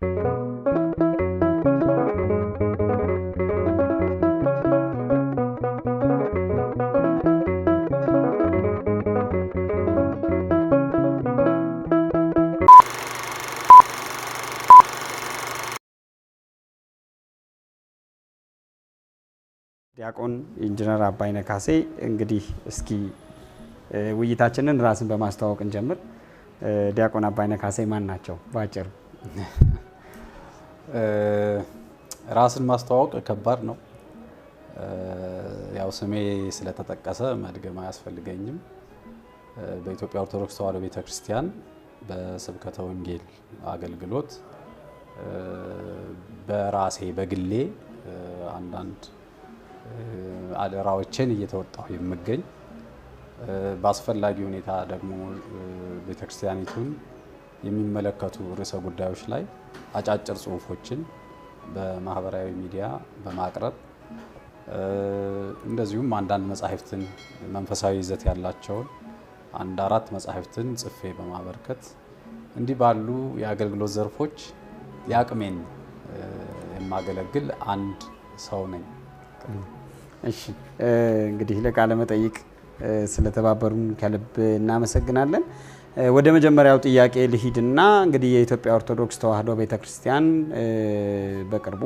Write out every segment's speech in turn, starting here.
ዲያቆን ኢንጂነር አባይነህ ካሴ እንግዲህ እስኪ ውይይታችንን ራስን በማስተዋወቅ እንጀምር። ዲያቆን አባይነህ ካሴ ማን ናቸው ባጭሩ? ራስን ማስተዋወቅ ከባድ ነው። ያው ስሜ ስለተጠቀሰ መድገም አያስፈልገኝም። በኢትዮጵያ ኦርቶዶክስ ተዋሕዶ ቤተክርስቲያን በስብከተ ወንጌል አገልግሎት በራሴ በግሌ አንዳንድ አደራዎችን እየተወጣሁ የምገኝ በአስፈላጊ ሁኔታ ደግሞ ቤተክርስቲያኒቱን የሚመለከቱ ርዕሰ ጉዳዮች ላይ አጫጭር ጽሁፎችን በማህበራዊ ሚዲያ በማቅረብ እንደዚሁም አንዳንድ መጻሕፍትን መንፈሳዊ ይዘት ያላቸውን አንድ አራት መጻሕፍትን ጽፌ በማበርከት እንዲህ ባሉ የአገልግሎት ዘርፎች ያቅሜን የማገለግል አንድ ሰው ነኝ። እሺ እንግዲህ ለቃለ መጠይቅ ስለተባበሩን ከልብ እናመሰግናለን። ወደ መጀመሪያው ጥያቄ ልሂድና እንግዲህ የኢትዮጵያ ኦርቶዶክስ ተዋሕዶ ቤተክርስቲያን በቅርቡ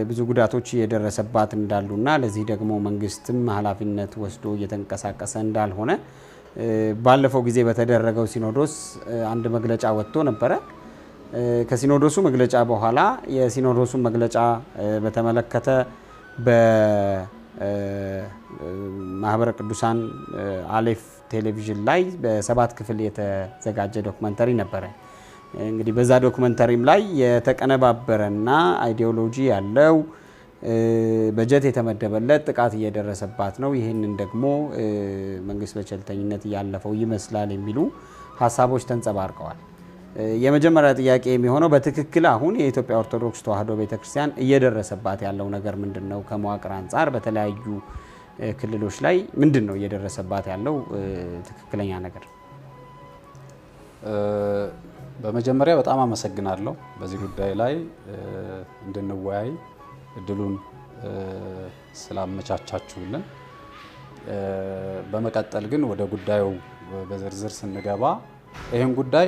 ብዙ ጉዳቶች እየደረሰባት እንዳሉና ለዚህ ደግሞ መንግስትም ኃላፊነት ወስዶ እየተንቀሳቀሰ እንዳልሆነ ባለፈው ጊዜ በተደረገው ሲኖዶስ አንድ መግለጫ ወጥቶ ነበረ። ከሲኖዶሱ መግለጫ በኋላ የሲኖዶሱ መግለጫ በተመለከተ በማህበረ ቅዱሳን አሌፍ ቴሌቪዥን ላይ በ7 ክፍል የተዘጋጀ ዶክመንተሪ ነበረ። እንግዲህ በዛ ዶክመንተሪም ላይ የተቀነባበረና አይዲዮሎጂ ያለው በጀት የተመደበለት ጥቃት እየደረሰባት ነው፣ ይህንን ደግሞ መንግስት በቸልተኝነት ያለፈው ይመስላል የሚሉ ሀሳቦች ተንጸባርቀዋል። የመጀመሪያ ጥያቄ የሚሆነው በትክክል አሁን የኢትዮጵያ ኦርቶዶክስ ተዋሕዶ ቤተክርስቲያን እየደረሰባት ያለው ነገር ምንድነው? ከመዋቅር አንፃር በተለያዩ ክልሎች ላይ ምንድነው እየደረሰባት ያለው ትክክለኛ ነገር? በመጀመሪያ በጣም አመሰግናለሁ በዚህ ጉዳይ ላይ እንድንወያይ እድሉን ስላመቻቻችሁልን። በመቀጠል ግን ወደ ጉዳዩ በዝርዝር ስንገባ ይህን ጉዳይ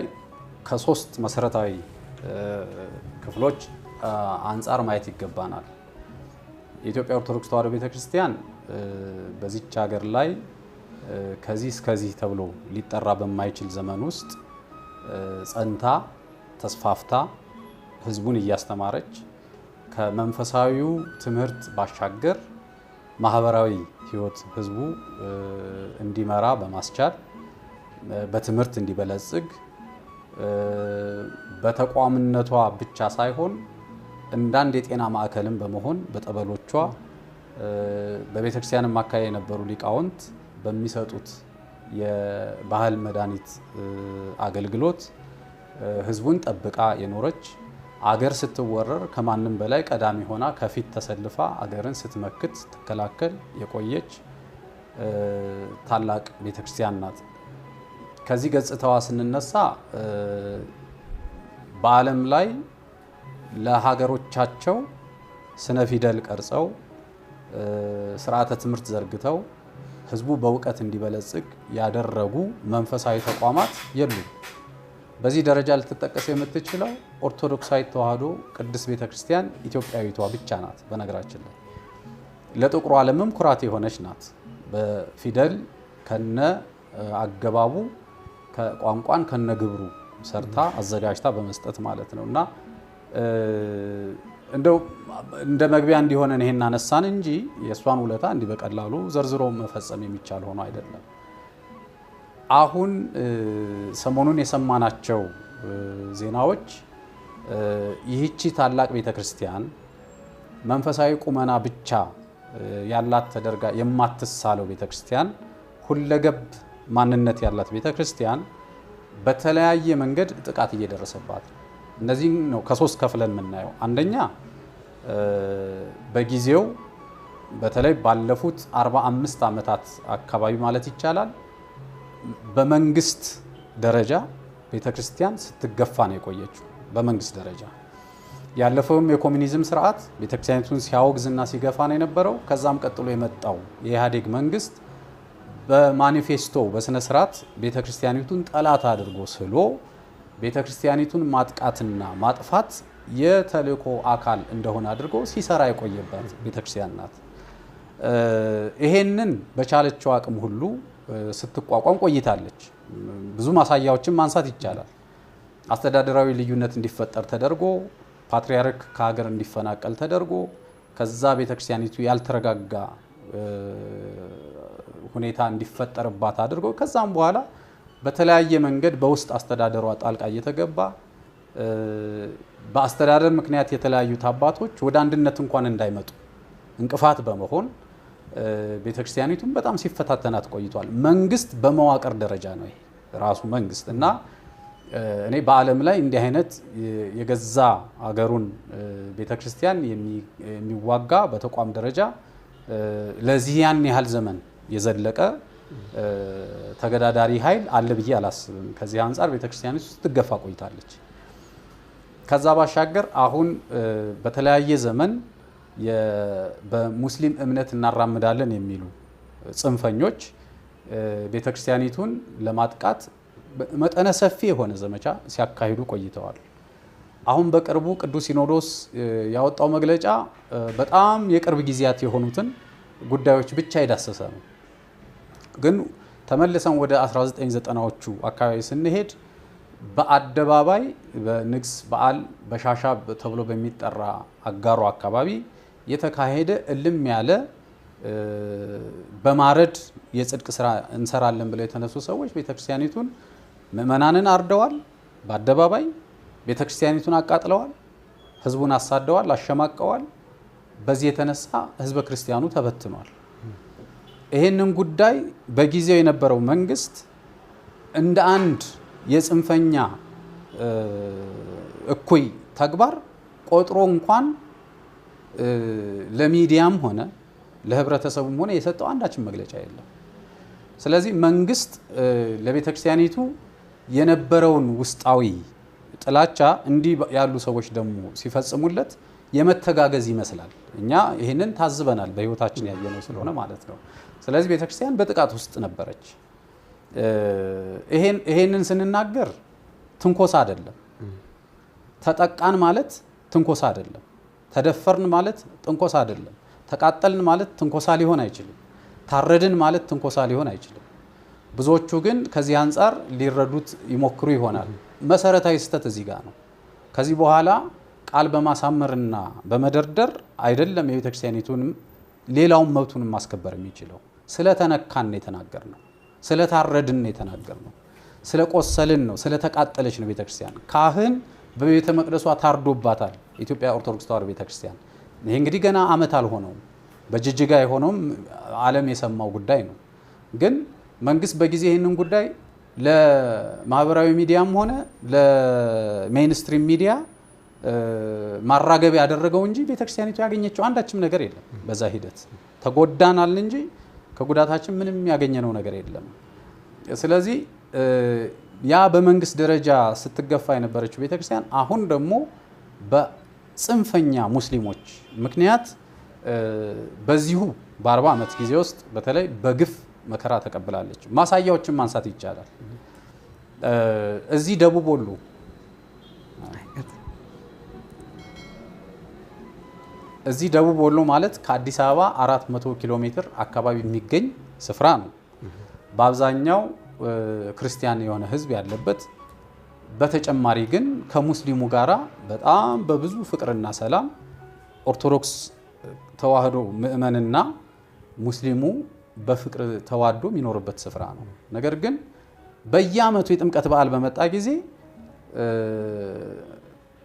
ከሶስት መሰረታዊ ክፍሎች አንፃር ማየት ይገባናል። የኢትዮጵያ ኦርቶዶክስ ተዋሕዶ ቤተክርስቲያን በዚች ሀገር ላይ ከዚህ እስከዚህ ተብሎ ሊጠራ በማይችል ዘመን ውስጥ ጸንታ ተስፋፍታ ህዝቡን እያስተማረች ከመንፈሳዊው ትምህርት ባሻገር ማህበራዊ ህይወት ህዝቡ እንዲመራ በማስቻል በትምህርት እንዲበለጽግ በተቋምነቷ ብቻ ሳይሆን እንዳንድ የጤና ማዕከልም በመሆን በጠበሎቿ በቤተክርስቲያንም አካባቢ የነበሩ ሊቃውንት በሚሰጡት የባህል መድኃኒት አገልግሎት ህዝቡን ጠብቃ የኖረች አገር ስትወረር ከማንም በላይ ቀዳሚ ሆና ከፊት ተሰልፋ አገርን ስትመክት ስትከላከል የቆየች ታላቅ ቤተክርስቲያን ናት። ከዚህ ገጽታዋ ስንነሳ በዓለም ላይ ለሀገሮቻቸው ስነ ፊደል ቀርጸው ስርዓተ ትምህርት ዘርግተው ህዝቡ በእውቀት እንዲበለጽግ ያደረጉ መንፈሳዊ ተቋማት የሉም። በዚህ ደረጃ ልትጠቀስ የምትችለው ኦርቶዶክሳዊት ተዋሕዶ ቅድስት ቤተክርስቲያን ኢትዮጵያዊቷ ብቻ ናት። በነገራችን ላይ ለጥቁሩ ዓለምም ኩራት የሆነች ናት። በፊደል ከነ አገባቡ ከቋንቋን ከነ ግብሩ ሰርታ አዘጋጅታ በመስጠት ማለት ነውና እንደው እንደ መግቢያ እንዲሆነን ይሄን አነሳን እንጂ የሷን ውለታ እንዲህ በቀላሉ ዘርዝሮ መፈጸም የሚቻል ሆኖ አይደለም። አሁን ሰሞኑን የሰማናቸው ዜናዎች ይህቺ ታላቅ ቤተክርስቲያን መንፈሳዊ ቁመና ብቻ ያላት ተደርጋ የማትሳለው ቤተክርስቲያን ሁለገብ ማንነት ያላት ቤተክርስቲያን በተለያየ መንገድ ጥቃት እየደረሰባት ነው። እነዚህ ነው ከሶስት ከፍለን የምናየው። አንደኛ በጊዜው በተለይ ባለፉት 45 ዓመታት አካባቢ ማለት ይቻላል በመንግስት ደረጃ ቤተክርስቲያን ስትገፋ ነው የቆየችው። በመንግስት ደረጃ ያለፈውም የኮሙኒዝም ስርዓት ቤተክርስቲያኒቱን ሲያወግዝና ሲገፋ ነው የነበረው። ከዛም ቀጥሎ የመጣው የኢህአዴግ መንግስት በማኒፌስቶ በስነ ስርዓት ቤተክርስቲያኒቱን ጠላት አድርጎ ስሎ ቤተክርስቲያኒቱን ማጥቃትና ማጥፋት የተልእኮ አካል እንደሆነ አድርጎ ሲሰራ የቆየበት ቤተክርስቲያን ናት። ይሄንን በቻለችው አቅም ሁሉ ስትቋቋም ቆይታለች። ብዙ ማሳያዎችን ማንሳት ይቻላል። አስተዳደራዊ ልዩነት እንዲፈጠር ተደርጎ ፓትሪያርክ ከሀገር እንዲፈናቀል ተደርጎ ከዛ ቤተክርስቲያኒቱ ያልተረጋጋ ሁኔታ እንዲፈጠርባት አድርጎ ከዛም በኋላ በተለያየ መንገድ በውስጥ አስተዳደሯ ጣልቃ እየተገባ በአስተዳደር ምክንያት የተለያዩት አባቶች ወደ አንድነት እንኳን እንዳይመጡ እንቅፋት በመሆን ቤተክርስቲያኒቱን በጣም ሲፈታተናት ቆይቷል። መንግስት በመዋቅር ደረጃ ነው ይሄ ራሱ መንግስት እና እኔ በዓለም ላይ እንዲህ አይነት የገዛ ሀገሩን ቤተክርስቲያን የሚዋጋ በተቋም ደረጃ ለዚህ ያን ያህል ዘመን የዘለቀ ተገዳዳሪ ኃይል አለ ብዬ አላስብም። ከዚህ አንፃር ቤተክርስቲያኒቱ ስትገፋ ቆይታለች። ከዛ ባሻገር አሁን በተለያየ ዘመን በሙስሊም እምነት እናራምዳለን የሚሉ ጽንፈኞች ቤተክርስቲያኒቱን ለማጥቃት መጠነ ሰፊ የሆነ ዘመቻ ሲያካሂዱ ቆይተዋል። አሁን በቅርቡ ቅዱስ ሲኖዶስ ያወጣው መግለጫ በጣም የቅርብ ጊዜያት የሆኑትን ጉዳዮች ብቻ የዳሰሰ ነው። ግን ተመልሰን ወደ 1990ዎቹ አካባቢ ስንሄድ በአደባባይ በንግስ በዓል በሻሻ ተብሎ በሚጠራ አጋሮ አካባቢ የተካሄደ እልም ያለ በማረድ የጽድቅ ስራ እንሰራለን ብለው የተነሱ ሰዎች ቤተክርስቲያኒቱን ምእመናንን አርደዋል፣ በአደባባይ ቤተክርስቲያኒቱን አቃጥለዋል፣ ህዝቡን አሳደዋል፣ አሸማቀዋል። በዚህ የተነሳ ህዝበ ክርስቲያኑ ተበትኗል። ይሄንን ጉዳይ በጊዜው የነበረው መንግስት እንደ አንድ የጽንፈኛ እኩይ ተግባር ቆጥሮ እንኳን ለሚዲያም ሆነ ለህብረተሰቡም ሆነ የሰጠው አንዳችን መግለጫ የለም። ስለዚህ መንግስት ለቤተክርስቲያኒቱ የነበረውን ውስጣዊ ጥላቻ እንዲህ ያሉ ሰዎች ደግሞ ሲፈጽሙለት የመተጋገዝ ይመስላል። እኛ ይሄንን ታዝበናል፣ በህይወታችን ያየነው ስለሆነ ማለት ነው። ስለዚህ ቤተክርስቲያን በጥቃት ውስጥ ነበረች። ይሄንን ስንናገር ትንኮሳ አይደለም። ተጠቃን ማለት ትንኮሳ አይደለም። ተደፈርን ማለት ትንኮሳ አይደለም። ተቃጠልን ማለት ትንኮሳ ሊሆን አይችልም። ታረድን ማለት ትንኮሳ ሊሆን አይችልም። ብዙዎቹ ግን ከዚህ አንፃር ሊረዱት ይሞክሩ ይሆናል። መሰረታዊ ስህተት እዚህ ጋር ነው። ከዚህ በኋላ ቃል በማሳመርና በመደርደር አይደለም የቤተክርስቲያኒቱንም ሌላውን መብቱንም ማስከበር የሚችለው። ስለተነካን የተናገርነው፣ ስለታረድን የተናገርነው፣ ስለቆሰልን ነው፣ ስለተቃጠለች ነው ቤተክርስቲያን። ካህን በቤተ መቅደሷ ታርዶባታል ኢትዮጵያ ኦርቶዶክስ ተዋሕዶ ቤተክርስቲያን። ይሄ እንግዲህ ገና አመት አልሆነውም። በጅጅጋ የሆነውም ዓለም የሰማው ጉዳይ ነው። ግን መንግስት በጊዜ ይህንን ጉዳይ ለማህበራዊ ሚዲያም ሆነ ለሜይንስትሪም ሚዲያ ማራገብ ያደረገው እንጂ ቤተክርስቲያኒቱ ያገኘችው አንዳችም ነገር የለም። በዛ ሂደት ተጎዳናል እንጂ ከጉዳታችን ምንም ያገኘነው ነገር የለም። ስለዚህ ያ በመንግስት ደረጃ ስትገፋ የነበረችው ቤተክርስቲያን አሁን ደግሞ በጽንፈኛ ሙስሊሞች ምክንያት በዚሁ በ40 ዓመት ጊዜ ውስጥ በተለይ በግፍ መከራ ተቀብላለች። ማሳያዎችን ማንሳት ይቻላል። እዚህ ደቡብ ወሎ ደቡብ ወሎ ማለት ከአዲስ አበባ 400 ኪሎ ሜትር አካባቢ የሚገኝ ስፍራ ነው። በአብዛኛው ክርስቲያን የሆነ ህዝብ ያለበት፣ በተጨማሪ ግን ከሙስሊሙ ጋራ በጣም በብዙ ፍቅርና ሰላም ኦርቶዶክስ ተዋህዶ ምእመንና ሙስሊሙ በፍቅር ተዋዶ የሚኖርበት ስፍራ ነው። ነገር ግን በየዓመቱ የጥምቀት በዓል በመጣ ጊዜ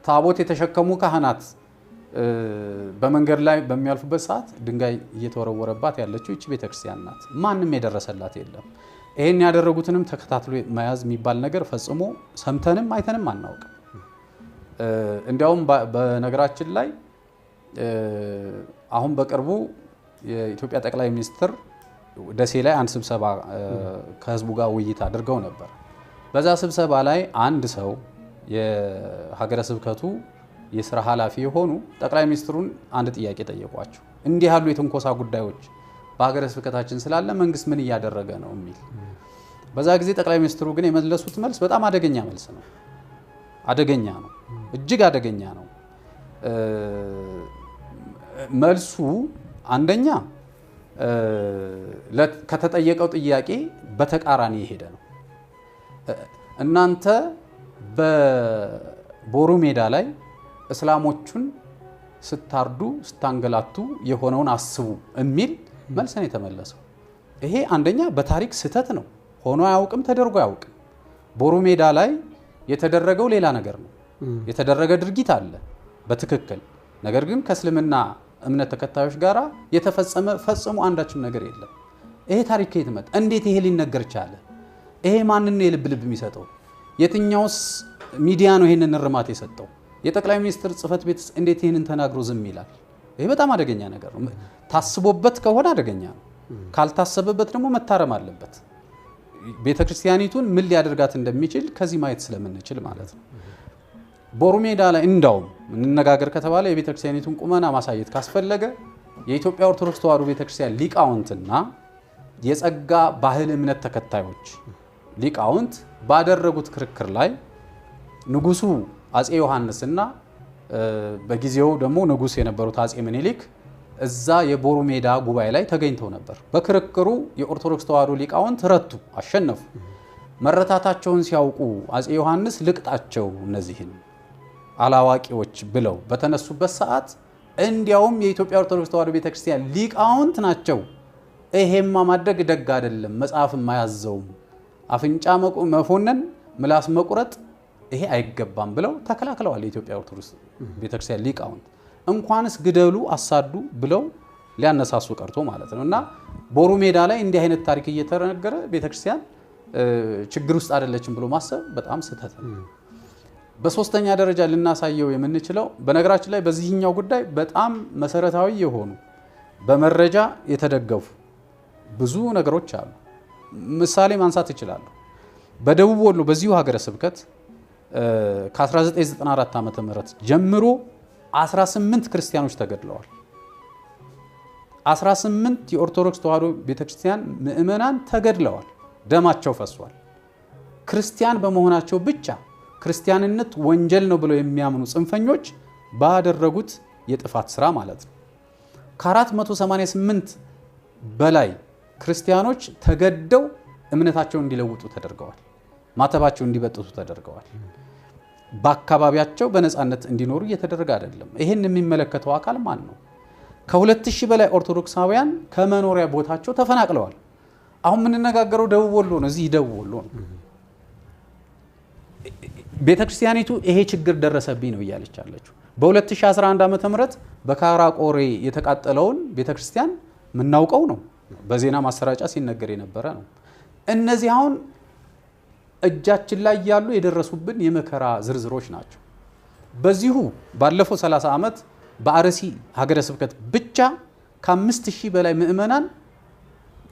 ታቦት የተሸከሙ ካህናት በመንገድ ላይ በሚያልፉበት ሰዓት ድንጋይ እየተወረወረባት ያለችው እቺ ቤተክርስቲያን ናት። ማንም የደረሰላት የለም። ይሄን ያደረጉትንም ተከታትሎ መያዝ የሚባል ነገር ፈጽሞ ሰምተንም አይተንም አናውቅም። እንዲያውም በነገራችን ላይ አሁን በቅርቡ የኢትዮጵያ ጠቅላይ ሚኒስትር ደሴ ላይ አንድ ስብሰባ ከህዝቡ ጋር ውይይት አድርገው ነበር። በዛ ስብሰባ ላይ አንድ ሰው የሀገረ ስብከቱ የሥራ ኃላፊ የሆኑ ጠቅላይ ሚኒስትሩን አንድ ጥያቄ ጠየቋቸው። እንዲህ ያሉ የትንኮሳ ጉዳዮች በሀገረ ስብከታችን ስላለ መንግስት ምን እያደረገ ነው የሚል። በዛ ጊዜ ጠቅላይ ሚኒስትሩ ግን የመለሱት መልስ በጣም አደገኛ መልስ ነው። አደገኛ ነው፣ እጅግ አደገኛ ነው። መልሱ አንደኛ ከተጠየቀው ጥያቄ በተቃራኒ የሄደ ነው። እናንተ በቦሩ ሜዳ ላይ እስላሞቹን ስታርዱ ስታንገላቱ የሆነውን አስቡ የሚል መልስ ነው የተመለሰው። ይሄ አንደኛ በታሪክ ስህተት ነው፣ ሆኖ አያውቅም፣ ተደርጎ አያውቅም። ቦሩ ሜዳ ላይ የተደረገው ሌላ ነገር ነው። የተደረገ ድርጊት አለ በትክክል ነገር ግን ከእስልምና እምነት ተከታዮች ጋር የተፈጸመ ፈጽሞ አንዳችም ነገር የለም። ይሄ ታሪክ ከየት መጣ? እንዴት ይሄ ሊነገር ቻለ? ይሄ ማንን ነው የልብ የሚሰጠው? የትኛውስ ሚዲያ ነው ይሄንን እርማት የሰጠው? የጠቅላይ ሚኒስትር ጽህፈት ቤት እንዴት ይሄንን ተናግሮ ዝም ይላል? ይሄ በጣም አደገኛ ነገር ነው። ታስቦበት ከሆነ አደገኛ ነው፣ ካልታሰበበት ደግሞ መታረም አለበት። ቤተክርስቲያኒቱን ምን ሊያደርጋት እንደሚችል ከዚህ ማየት ስለምንችል ማለት ነው። ቦሩ ሜዳ ላይ እንዳውም እንነጋገር ከተባለ የቤተክርስቲያኒቱን ቁመና ማሳየት ካስፈለገ የኢትዮጵያ ኦርቶዶክስ ተዋሕዶ ቤተክርስቲያን ሊቃውንትና የጸጋ ባህል እምነት ተከታዮች ሊቃውንት ባደረጉት ክርክር ላይ ንጉሱ አጼ ዮሐንስና በጊዜው ደግሞ ንጉስ የነበሩት አጼ ምኒልክ እዛ የቦሩ ሜዳ ጉባኤ ላይ ተገኝተው ነበር። በክርክሩ የኦርቶዶክስ ተዋሕዶ ሊቃውንት ረቱ፣ አሸነፉ። መረታታቸውን ሲያውቁ አጼ ዮሐንስ ልቅጣቸው እነዚህን አላዋቂዎች ብለው በተነሱበት ሰዓት እንዲያውም የኢትዮጵያ ኦርቶዶክስ ተዋሕዶ ቤተክርስቲያን ሊቃውንት ናቸው ይሄማ ማድረግ ደግ አይደለም፣ መጽሐፍም አያዘውም፣ አፍንጫ መፎነን ምላስ መቁረጥ ይሄ አይገባም ብለው ተከላክለዋል። የኢትዮጵያ ኦርቶዶክስ ቤተክርስቲያን ሊቃውንት እንኳንስ ግደሉ አሳዱ ብለው ሊያነሳሱ ቀርቶ ማለት ነውና ቦሩ ሜዳ ላይ እንዲህ አይነት ታሪክ እየተነገረ ቤተክርስቲያን ችግር ውስጥ አይደለችም ብሎ ማሰብ በጣም ስህተት ነው። በሶስተኛ ደረጃ ልናሳየው የምንችለው በነገራችን ላይ በዚህኛው ጉዳይ በጣም መሰረታዊ የሆኑ በመረጃ የተደገፉ ብዙ ነገሮች አሉ። ምሳሌ ማንሳት ይችላል። በደቡብ ወሎ በዚሁ ሀገረ ስብከት ከ1994 ዓመተ ምህረት ጀምሮ 18 ክርስቲያኖች ተገድለዋል። 18 የኦርቶዶክስ ተዋሕዶ ቤተክርስቲያን ምእመናን ተገድለዋል፣ ደማቸው ፈሷል። ክርስቲያን በመሆናቸው ብቻ ክርስቲያንነት ወንጀል ነው ብለው የሚያምኑ ጽንፈኞች ባደረጉት የጥፋት ስራ ማለት ነው። ከ488 በላይ ክርስቲያኖች ተገደው እምነታቸውን እንዲለውጡ ተደርገዋል፣ ማተባቸው እንዲበጥሱ ተደርገዋል። በአካባቢያቸው በነፃነት እንዲኖሩ እየተደረገ አይደለም። ይሄን የሚመለከተው አካል ማን ነው? ከ2000 በላይ ኦርቶዶክሳውያን ከመኖሪያ ቦታቸው ተፈናቅለዋል። አሁን የምንነጋገረው ደቡብ ወሎ ነው። እዚህ ደቡብ ወሎ ነው። ቤተክርስቲያኒቱ ይሄ ችግር ደረሰብኝ ነው እያለች አለችው። በ2011 ዓመተ ምህረት በካራ ቆሬ የተቃጠለውን ቤተክርስቲያን ምናውቀው ነው፣ በዜና ማሰራጫ ሲነገር የነበረ ነው። እነዚህ አሁን እጃችን ላይ ያሉ የደረሱብን የመከራ ዝርዝሮች ናቸው። በዚሁ ባለፈው 30 ዓመት በአርሲ ሀገረ ስብከት ብቻ ከ5000 በላይ ምእመናን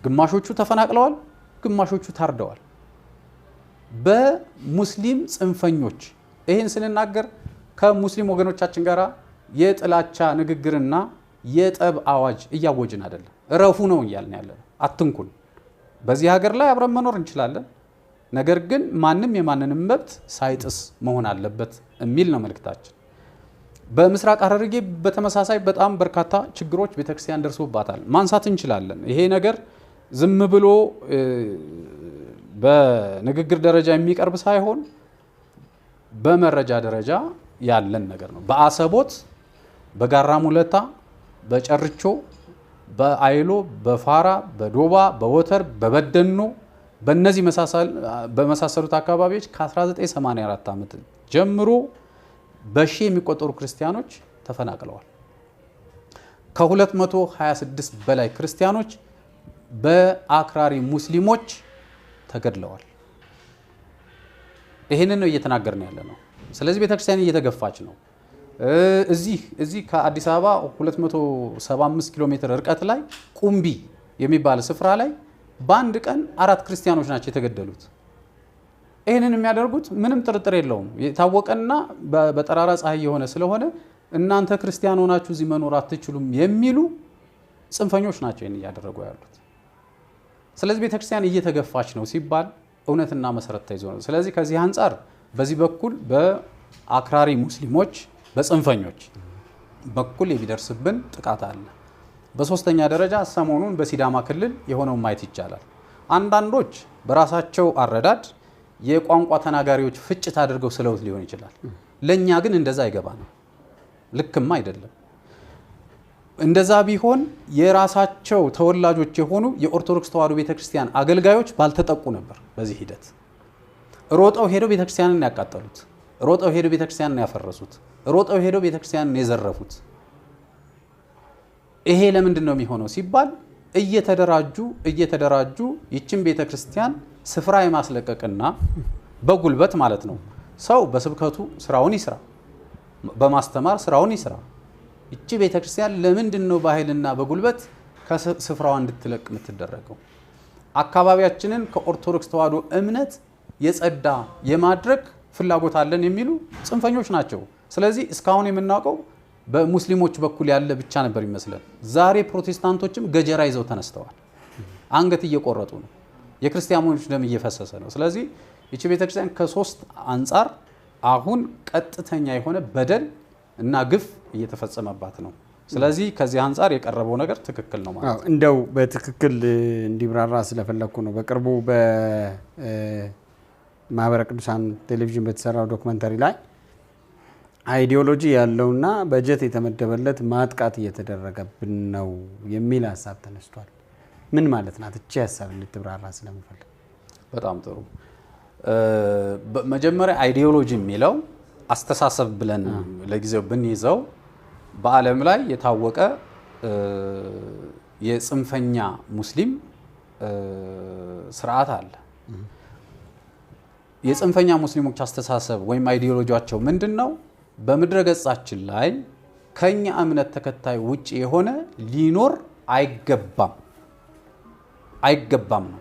ግማሾቹ ተፈናቅለዋል፣ ግማሾቹ ታርደዋል በሙስሊም ጽንፈኞች። ይሄን ስንናገር ከሙስሊም ወገኖቻችን ጋር የጥላቻ ንግግርና የጠብ አዋጅ እያወጅን አይደለም፣ ረፉ ነው እያልን ያለን። አትንኩን። በዚህ ሀገር ላይ አብረን መኖር እንችላለን፣ ነገር ግን ማንም የማንንም መብት ሳይጥስ መሆን አለበት የሚል ነው መልእክታችን። በምስራቅ ሐረርጌ በተመሳሳይ በጣም በርካታ ችግሮች ቤተክርስቲያን ደርሶባታል፣ ማንሳት እንችላለን። ይሄ ነገር ዝም ብሎ በንግግር ደረጃ የሚቀርብ ሳይሆን በመረጃ ደረጃ ያለን ነገር ነው። በአሰቦት፣ በጋራሙለታ፣ በጨርቾ፣ በአይሎ፣ በፋራ፣ በዶባ፣ በወተር፣ በበደኖ በእነዚህ በመሳሰሉት አካባቢዎች ከ1984 ዓመት ጀምሮ በሺ የሚቆጠሩ ክርስቲያኖች ተፈናቅለዋል። ከ226 በላይ ክርስቲያኖች በአክራሪ ሙስሊሞች ተገድለዋል። ይሄንን ነው እየተናገርን ያለ ነው። ስለዚህ ቤተክርስቲያን እየተገፋች ነው። እዚህ ከአዲስ አበባ 275 ኪሎ ሜትር ርቀት ላይ ቁምቢ የሚባል ስፍራ ላይ በአንድ ቀን 4 ክርስቲያኖች ናቸው የተገደሉት። ይሄንን የሚያደርጉት ምንም ጥርጥር የለውም የታወቀና በጠራራ ፀሐይ የሆነ ስለሆነ እናንተ ክርስቲያን ሆናችሁ እዚህ መኖር አትችሉም የሚሉ ጽንፈኞች ናቸው ይሄን ያደረጉ ያሉት። ስለዚህ ቤተክርስቲያን እየተገፋች ነው ሲባል እውነትና መሰረት ተይዞ ነው። ስለዚህ ከዚህ አንፃር በዚህ በኩል በአክራሪ ሙስሊሞች በጽንፈኞች በኩል የሚደርስብን ጥቃት አለ። በሶስተኛ ደረጃ ሰሞኑን በሲዳማ ክልል የሆነው ማየት ይቻላል። አንዳንዶች በራሳቸው አረዳድ የቋንቋ ተናጋሪዎች ፍጭት አድርገው ስለውት ሊሆን ይችላል። ለኛ ግን እንደዛ አይገባንም፣ ልክም አይደለም። እንደዛ ቢሆን የራሳቸው ተወላጆች የሆኑ የኦርቶዶክስ ተዋሕዶ ቤተክርስቲያን አገልጋዮች ባልተጠቁ ነበር። በዚህ ሂደት ሮጠው ሄደው ቤተክርስቲያንን ያቃጠሉት፣ ሮጠው ሄደው ቤተክርስቲያንን ያፈረሱት፣ ሮጠው ሄደው ቤተክርስቲያንን የዘረፉት። ይሄ ለምንድን ነው የሚሆነው ሲባል እየተደራጁ ይችን ቤተክርስቲያን ስፍራ የማስለቀቅና በጉልበት ማለት ነው ሰው በስብከቱ ስራውን ይስራ፣ በማስተማር ስራውን ይስራ። ይቺ ቤተክርስቲያን ለምንድን ነው በኃይልና በጉልበት ከስፍራዋ እንድትለቅ የምትደረገው? አካባቢያችንን ከኦርቶዶክስ ተዋሕዶ እምነት የጸዳ የማድረግ ፍላጎት አለን የሚሉ ጽንፈኞች ናቸው። ስለዚህ እስካሁን የምናውቀው በሙስሊሞች በኩል ያለ ብቻ ነበር ይመስላል። ዛሬ ፕሮቴስታንቶችም ገጀራ ይዘው ተነስተዋል። አንገት እየቆረጡ ነው። የክርስቲያኖች ደም እየፈሰሰ ነው። ስለዚህ ይቺ ቤተክርስቲያን ከሶስት አንፃር አሁን ቀጥተኛ የሆነ በደል እና ግፍ እየተፈጸመባት ነው። ስለዚህ ከዚህ አንፃር የቀረበው ነገር ትክክል ነው ማለት ነው። እንደው በትክክል እንዲብራራ ስለፈለኩ ነው። በቅርቡ በማህበረ ቅዱሳን ቴሌቪዥን በተሰራው ዶክመንተሪ ላይ አይዲዮሎጂ ያለውና በጀት የተመደበለት ማጥቃት እየተደረገብን ነው የሚል ሐሳብ ተነስቷል። ምን ማለት ናት እቺ ሐሳብ እንድትብራራ ስለምፈልግ? በጣም ጥሩ። መጀመሪያ አይዲዮሎጂ የሚለው አስተሳሰብ ብለን ለጊዜው ብንይዘው በዓለም ላይ የታወቀ የጽንፈኛ ሙስሊም ስርዓት አለ። የጽንፈኛ ሙስሊሞች አስተሳሰብ ወይም አይዲዮሎጂያቸው ምንድነው? በምድረ ገጻችን ላይ ከኛ እምነት ተከታይ ውጪ የሆነ ሊኖር አይገባም ነው።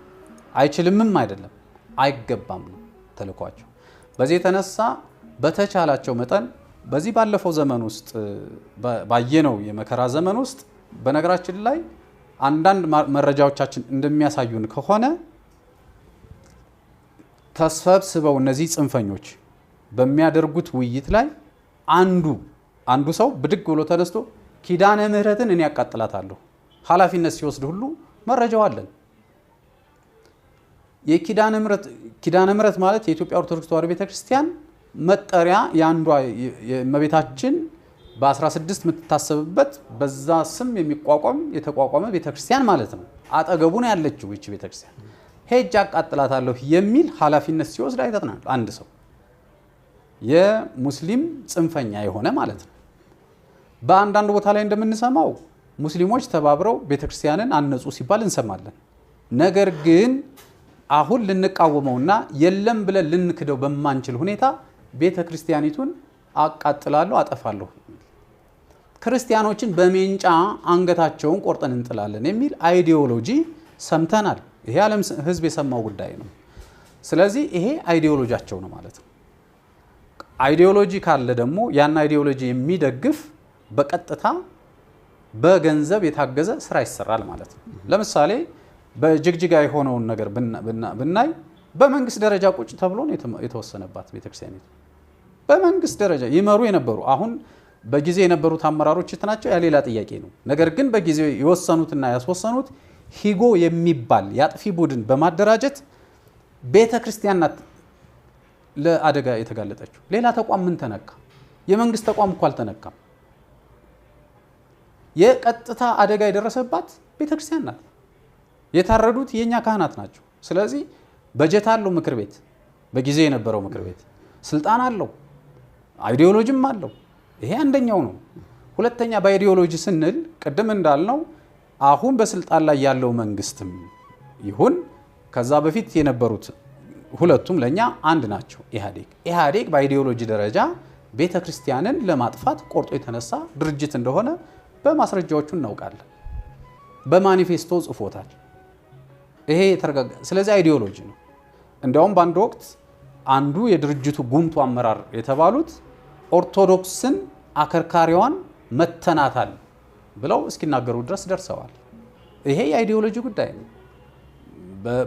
አይችልምም አይደለም፣ አይገባም ነው ተልኳቸው። በዚህ የተነሳ በተቻላቸው መጠን በዚህ ባለፈው ዘመን ውስጥ ባየነው የመከራ ዘመን ውስጥ በነገራችን ላይ አንዳንድ መረጃዎቻችን እንደሚያሳዩን ከሆነ ተሰብስበው እነዚህ ጽንፈኞች በሚያደርጉት ውይይት ላይ አንዱ ሰው ብድግ ብሎ ተነስቶ ኪዳነ ምህረትን እኔ ያቃጥላታለሁ ኃላፊነት ሲወስድ ሁሉ መረጃው አለን። የኪዳነ ምህረት ማለት የኢትዮጵያ ኦርቶዶክስ ተዋሕዶ ቤተክርስቲያን መጠሪያ ያንዷ የእመቤታችን በ16 የምትታሰብበት በዛ ስም የተቋቋመ ቤተክርስቲያን ማለት ነው። አጠገቡ ነው ያለችው እቺ ቤተክርስቲያን። ሄጅ አቃጥላታለሁ የሚል ኃላፊነት ሲወስድ አይተናል። አንድ ሰው የሙስሊም ጽንፈኛ የሆነ ማለት ነው። በአንዳንድ ቦታ ላይ እንደምንሰማው ሙስሊሞች ተባብረው ቤተክርስቲያንን አነጹ ሲባል እንሰማለን። ነገር ግን አሁን ልንቃወመውና የለም ብለን ልንክደው በማንችል ሁኔታ ቤተክርስቲያኒቱን አቃጥላለሁ አጠፋለሁ፣ ክርስቲያኖችን በሜንጫ አንገታቸውን ቆርጠን እንጥላለን የሚል አይዲዮሎጂ ሰምተናል። ይሄ ዓለም ህዝብ የሰማው ጉዳይ ነው። ስለዚህ ይሄ አይዲዮሎጂያቸው ነው ማለት ነው። አይዲዮሎጂ ካለ ደግሞ ያን አይዲዮሎጂ የሚደግፍ በቀጥታ በገንዘብ የታገዘ ስራ ይሰራል ማለት ነው። ለምሳሌ በጅግጅጋ የሆነውን ነገር ብናይ በመንግስት ደረጃ ቁጭ ተብሎ ነው የተወሰነባት ቤተክርስቲያኒቱ። በመንግስት ደረጃ ይመሩ የነበሩ አሁን በጊዜ የነበሩት አመራሮች ናቸው፣ ያ ሌላ ጥያቄ ነው። ነገር ግን በጊዜው የወሰኑትና ያስወሰኑት ሂጎ የሚባል ያጥፊ ቡድን በማደራጀት ቤተክርስቲያን ናት ለአደጋ የተጋለጠችው። ሌላ ተቋም ምን ተነካ? የመንግስት ተቋም እኮ አልተነካም። የቀጥታ አደጋ የደረሰባት ቤተክርስቲያን ናት። የታረዱት የኛ ካህናት ናቸው። ስለዚህ በጀት አለው ምክር ቤት፣ በጊዜ የነበረው ምክር ቤት ስልጣን አለው፣ አይዲዮሎጂም አለው። ይሄ አንደኛው ነው። ሁለተኛ በአይዲዮሎጂ ስንል ቅድም እንዳልነው አሁን በስልጣን ላይ ያለው መንግስትም ይሁን ከዛ በፊት የነበሩት ሁለቱም ለኛ አንድ ናቸው። ኢህአዴግ በአይዲዮሎጂ ደረጃ ቤተክርስቲያንን ለማጥፋት ቆርጦ የተነሳ ድርጅት እንደሆነ በማስረጃዎቹ እናውቃለን። በማኒፌስቶ ጽፎታል። ይሄ የተረጋጋ። ስለዚህ አይዲዮሎጂ ነው። እንደውም በአንድ ወቅት አንዱ የድርጅቱ ጉምቱ አመራር የተባሉት ኦርቶዶክስን አከርካሪዋን መተናታል ብለው እስኪናገሩ ድረስ ደርሰዋል። ይሄ የአይዲዮሎጂ ጉዳይ ነው።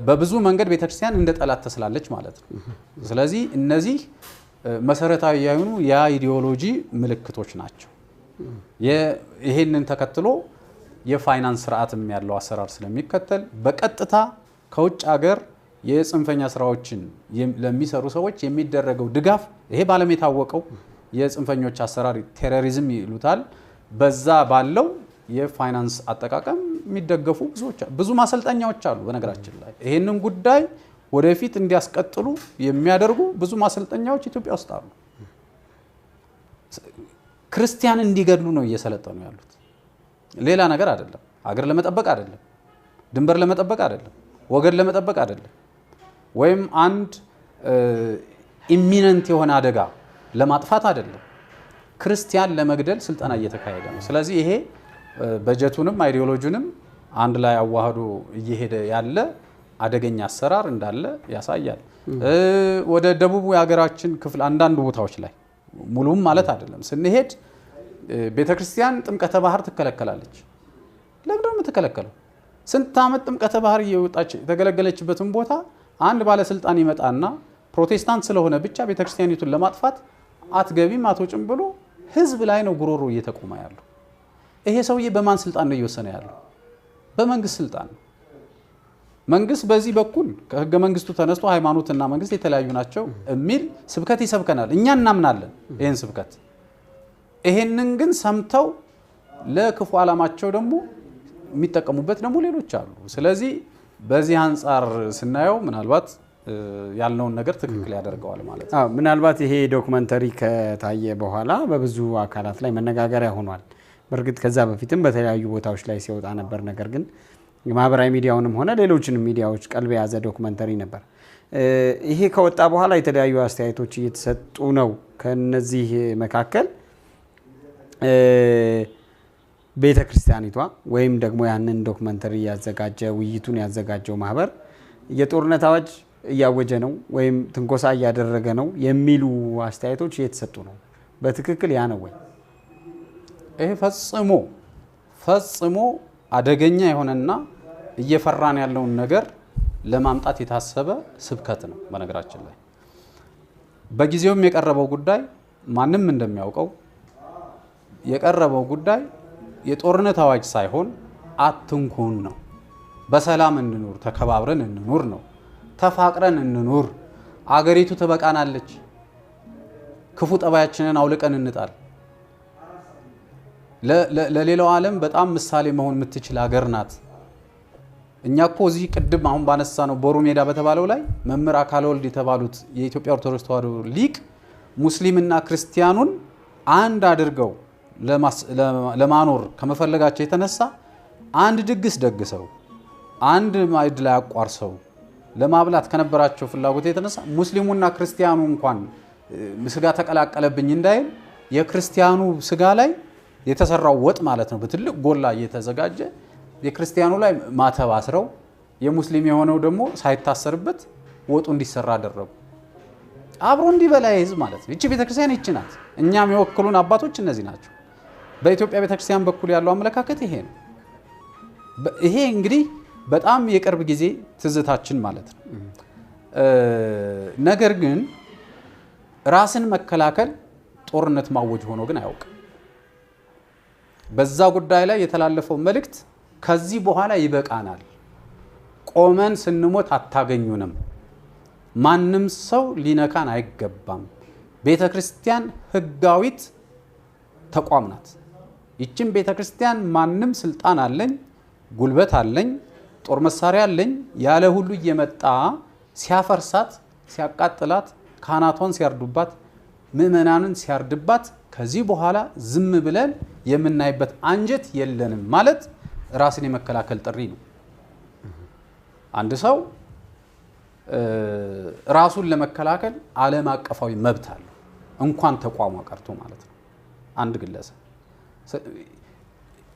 በብዙ መንገድ ቤተክርስቲያን እንደ ጠላት ተስላለች ማለት ነው። ስለዚህ እነዚህ መሰረታዊ የሆኑ የአይዲዮሎጂ ምልክቶች ናቸው። ይሄንን ተከትሎ የፋይናንስ ስርዓትም ያለው አሰራር ስለሚከተል በቀጥታ ከውጭ ሀገር የጽንፈኛ ስራዎችን ለሚሰሩ ሰዎች የሚደረገው ድጋፍ ይሄ ባለም የታወቀው የጽንፈኞች አሰራር ቴሮሪዝም ይሉታል። በዛ ባለው የፋይናንስ አጠቃቀም የሚደገፉ ብዙ ማሰልጠኛዎች አሉ። በነገራችን ላይ ይሄንን ጉዳይ ወደፊት እንዲያስቀጥሉ የሚያደርጉ ብዙ ማሰልጠኛዎች ኢትዮጵያ ውስጥ አሉ። ክርስቲያን እንዲገድሉ ነው እየሰለጠኑ ያሉት። ሌላ ነገር አይደለም። ሀገር ለመጠበቅ አይደለም፣ ድንበር ለመጠበቅ አይደለም፣ ወገን ለመጠበቅ አይደለም፣ ወይም አንድ ኢሚነንት የሆነ አደጋ ለማጥፋት አይደለም። ክርስቲያን ለመግደል ስልጠና እየተካሄደ ነው። ስለዚህ ይሄ በጀቱንም አይዲዮሎጂንም አንድ ላይ አዋህዶ እየሄደ ያለ አደገኛ አሰራር እንዳለ ያሳያል። ወደ ደቡቡ የሀገራችን ክፍል አንዳንድ ቦታዎች ላይ ሙሉም ማለት አይደለም ስንሄድ ቤተክርስቲያን ጥምቀተ ባህር ትከለከላለች። ለምን ነው የምትከለከለው? ስንት ዓመት ጥምቀተ ባህር እየወጣች የተገለገለችበትን ቦታ አንድ ባለስልጣን ይመጣና ፕሮቴስታንት ስለሆነ ብቻ ቤተክርስቲያኒቱን ለማጥፋት አትገቢም አትወጭም ብሎ ህዝብ ላይ ነው ጉሮሮ እየተቆመ ያለው። ይሄ ሰውዬ በማን ስልጣን ነው እየወሰነ ያለው? በመንግስት ስልጣን ነው። መንግስት በዚህ በኩል ከህገ መንግስቱ ተነስቶ ሃይማኖትና መንግስት የተለያዩ ናቸው የሚል ስብከት ይሰብከናል። እኛ እናምናለን ይሄን ስብከት። ይሄንን ግን ሰምተው ለክፉ ዓላማቸው ደግሞ የሚጠቀሙበት ደግሞ ሌሎች አሉ። ስለዚህ በዚህ አንፃር ስናየው ምናልባት ያልነውን ነገር ትክክል ያደርገዋል ማለት ነው። ምናልባት ይሄ ዶክመንተሪ ከታየ በኋላ በብዙ አካላት ላይ መነጋገሪያ ሆኗል። በእርግጥ ከዛ በፊትም በተለያዩ ቦታዎች ላይ ሲወጣ ነበር። ነገር ግን የማህበራዊ ሚዲያውንም ሆነ ሌሎችንም ሚዲያዎች ቀልብ የያዘ ዶክመንተሪ ነበር። ይሄ ከወጣ በኋላ የተለያዩ አስተያየቶች እየተሰጡ ነው። ከነዚህ መካከል ቤተ ክርስቲያኒቷ ወይም ደግሞ ያንን ዶክመንተሪ ያዘጋጀ ውይይቱን ያዘጋጀው ማህበር የጦርነት አዋጅ እያወጀ ነው ወይም ትንኮሳ እያደረገ ነው የሚሉ አስተያየቶች እየተሰጡ ነው። በትክክል ያ ነው ወይ? ይሄ ፈጽሞ አደገኛ የሆነና እየፈራን ያለውን ነገር ለማምጣት የታሰበ ስብከት ነው። በነገራችን ላይ በጊዜውም የቀረበው ጉዳይ ማንም እንደሚያውቀው የቀረበው ጉዳይ የጦርነት አዋጅ ሳይሆን አትንኩን ነው። በሰላም እንኑር፣ ተከባብረን እንኑር ነው። ተፋቅረን እንኑር፣ አገሪቱ ትበቃናለች፣ ክፉ ጠባያችንን አውልቀን እንጣል፣ ለሌላው ዓለም በጣም ምሳሌ መሆን የምትችል ሀገር ናት። እኛ እኮ እዚህ ቅድም አሁን ባነሳ ነው ቦሩ ሜዳ በተባለው ላይ መምህር አካለ ወልድ የተባሉት የኢትዮጵያ ኦርቶዶክስ ተዋሕዶ ሊቅ ሙስሊምና ክርስቲያኑን አንድ አድርገው ለማኖር ከመፈለጋቸው የተነሳ አንድ ድግስ ደግሰው አንድ ማዕድ ላይ አቋርሰው ለማብላት ከነበራቸው ፍላጎት የተነሳ ሙስሊሙና ክርስቲያኑ እንኳን ስጋ ተቀላቀለብኝ እንዳይል የክርስቲያኑ ስጋ ላይ የተሰራው ወጥ ማለት ነው በትልቅ ጎላ እየተዘጋጀ የክርስቲያኑ ላይ ማተብ አስረው የሙስሊም የሆነው ደግሞ ሳይታሰርበት ወጡ እንዲሰራ አደረጉ። አብሮ እንዲበላ ህዝብ ማለት ነው። እቺ ቤተክርስቲያን እቺ ናት። እኛም የወክሉን አባቶች እነዚህ ናቸው። በኢትዮጵያ ቤተክርስቲያን በኩል ያለው አመለካከት ይሄ ነው። ይሄ እንግዲህ በጣም የቅርብ ጊዜ ትዝታችን ማለት ነው። ነገር ግን ራስን መከላከል ጦርነት ማወጅ ሆኖ ግን አያውቅም። በዛ ጉዳይ ላይ የተላለፈው መልእክት ከዚህ በኋላ ይበቃናል፣ ቆመን ስንሞት አታገኙንም፣ ማንም ሰው ሊነካን አይገባም፣ ቤተክርስቲያን ህጋዊት ተቋም ናት። ይችን ቤተክርስቲያን ማንም ስልጣን አለኝ፣ ጉልበት አለኝ፣ ጦር መሳሪያ አለኝ ያለ ሁሉ እየመጣ ሲያፈርሳት፣ ሲያቃጥላት፣ ካህናቷን ሲያርዱባት፣ ምእመናንን ሲያርድባት ከዚህ በኋላ ዝም ብለን የምናይበት አንጀት የለንም ማለት ራስን የመከላከል ጥሪ ነው። አንድ ሰው ራሱን ለመከላከል ዓለም አቀፋዊ መብት አለው፣ እንኳን ተቋሙ ቀርቶ ማለት ነው። አንድ ግለሰብ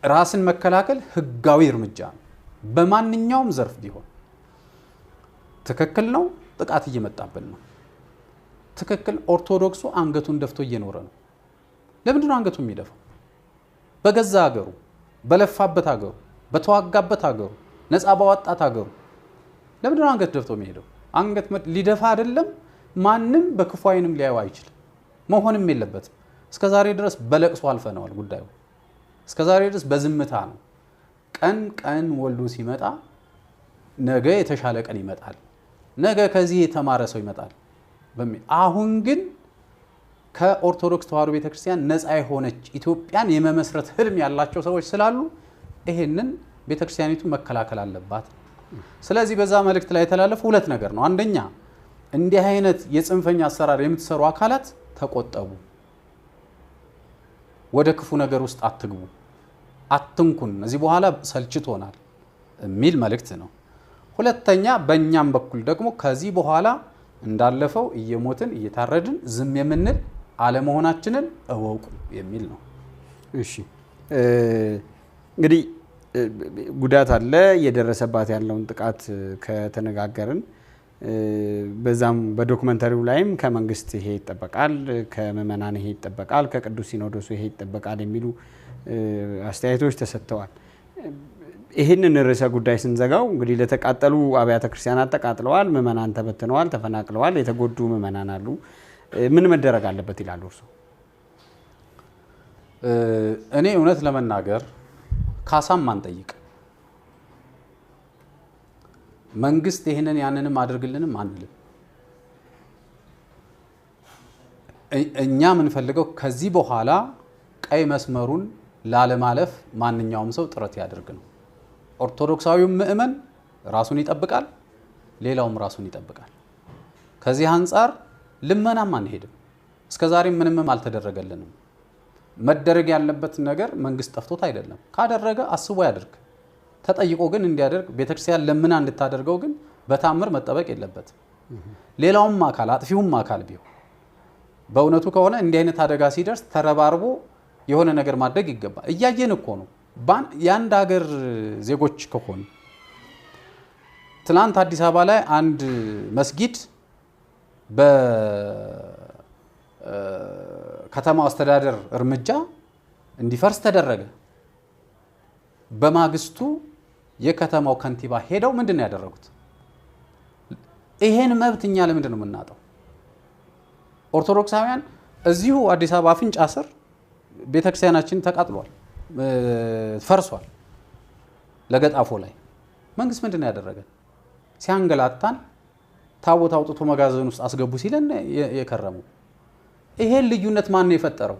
ራስን መከላከል ህጋዊ እርምጃ ነው። በማንኛውም ዘርፍ ቢሆን ትክክል ነው። ጥቃት እየመጣብን ነው። ትክክል ኦርቶዶክሱ አንገቱን ደፍቶ እየኖረ ነው። ለምንድን ነው አንገቱን የሚደፋው? በገዛ ሀገሩ፣ በለፋበት ሀገሩ፣ በተዋጋበት ሀገሩ፣ ነፃ ባወጣት ሀገሩ ለምንድን ነው አንገት ደፍቶ የሚሄደው? አንገት ሊደፋ አይደለም ማንም በክፉ አይንም ሊያዩ አይችልም፣ መሆንም የለበትም። እስከዛሬ ድረስ በለቅሶ አልፈነዋል ጉዳዩ። እስከዛሬ ድረስ በዝምታ ነው። ቀን ቀን ወልዶ ሲመጣ ነገ የተሻለ ቀን ይመጣል፣ ነገ ከዚህ የተማረ ሰው ይመጣል በሚል አሁን ግን ከኦርቶዶክስ ተዋሕዶ ቤተክርስቲያን ነፃ የሆነች ኢትዮጵያን የመመስረት ህልም ያላቸው ሰዎች ስላሉ ይሄንን ቤተክርስቲያኒቱ መከላከል አለባት። ስለዚህ በዛ መልእክት ላይ የተላለፈ ሁለት ነገር ነው። አንደኛ እንዲህ አይነት የጽንፈኛ አሰራር የምትሰሩ አካላት ተቆጠቡ፣ ወደ ክፉ ነገር ውስጥ አትግቡ፣ አትንኩን፣ እዚህ በኋላ ሰልችቶናል የሚል መልእክት ነው። ሁለተኛ በእኛም በኩል ደግሞ ከዚህ በኋላ እንዳለፈው እየሞትን እየታረድን ዝም የምንል አለመሆናችንን እወቁ የሚል ነው። እሺ እንግዲህ ጉዳት አለ፣ የደረሰባት ያለውን ጥቃት ከተነጋገርን በዛም በዶክመንተሪው ላይም ከመንግስት ይሄ ይጠበቃል፣ ከምዕመናን ይሄ ይጠበቃል፣ ከቅዱስ ሲኖዶሱ ይሄ ይጠበቃል የሚሉ አስተያየቶች ተሰጥተዋል። ይህንን ርዕሰ ጉዳይ ስንዘጋው እንግዲህ ለተቃጠሉ አብያተ ክርስቲያናት ተቃጥለዋል፣ ምዕመናን ተበትነዋል፣ ተፈናቅለዋል፣ የተጎዱ ምዕመናን አሉ። ምን መደረግ አለበት ይላሉ እርሶ? እኔ እውነት ለመናገር ካሳም አንጠይቅ፣ መንግስት ይህንን ያንንም አድርግልንም አንልም። እኛ የምንፈልገው ከዚህ በኋላ ቀይ መስመሩን ላለማለፍ ማንኛውም ሰው ጥረት ያደርግ ነው። ኦርቶዶክሳዊው ምእመን ራሱን ይጠብቃል፣ ሌላውም ራሱን ይጠብቃል። ከዚህ አንጻር ልመናም አንሄድም። እስከዛሬም ምንም አልተደረገልንም። መደረግ ያለበት ነገር መንግስት ጠፍቶት አይደለም። ካደረገ አስቦ ያድርግ፣ ተጠይቆ ግን እንዲያደርግ ቤተክርስቲያን ለምና እንድታደርገው ግን በታምር መጠበቅ የለበትም። ሌላውም አካል አጥፊውም አካል ቢሆን በእውነቱ ከሆነ እንዲህ አይነት አደጋ ሲደርስ ተረባርቦ የሆነ ነገር ማድረግ ይገባል። እያየን እኮ ነው። የአንድ ሀገር ዜጎች ከሆኑ ትናንት አዲስ አበባ ላይ አንድ መስጊድ በከተማው አስተዳደር እርምጃ እንዲፈርስ ተደረገ። በማግስቱ የከተማው ከንቲባ ሄደው ምንድነው ያደረጉት? ይሄን መብት እኛ ለምንድን ነው የምናጣው? ኦርቶዶክሳውያን እዚሁ አዲስ አበባ አፍንጫ ስር ቤተክርስቲያናችን ተቃጥሏል፣ ፈርሷል። ለገጣፎ ላይ መንግስት ምንድነው ያደረገ? ሲያንገላታን ታቦት አውጥቶ መጋዘን ውስጥ አስገቡ ሲለን የከረመው። ይሄን ልዩነት ማን ነው የፈጠረው?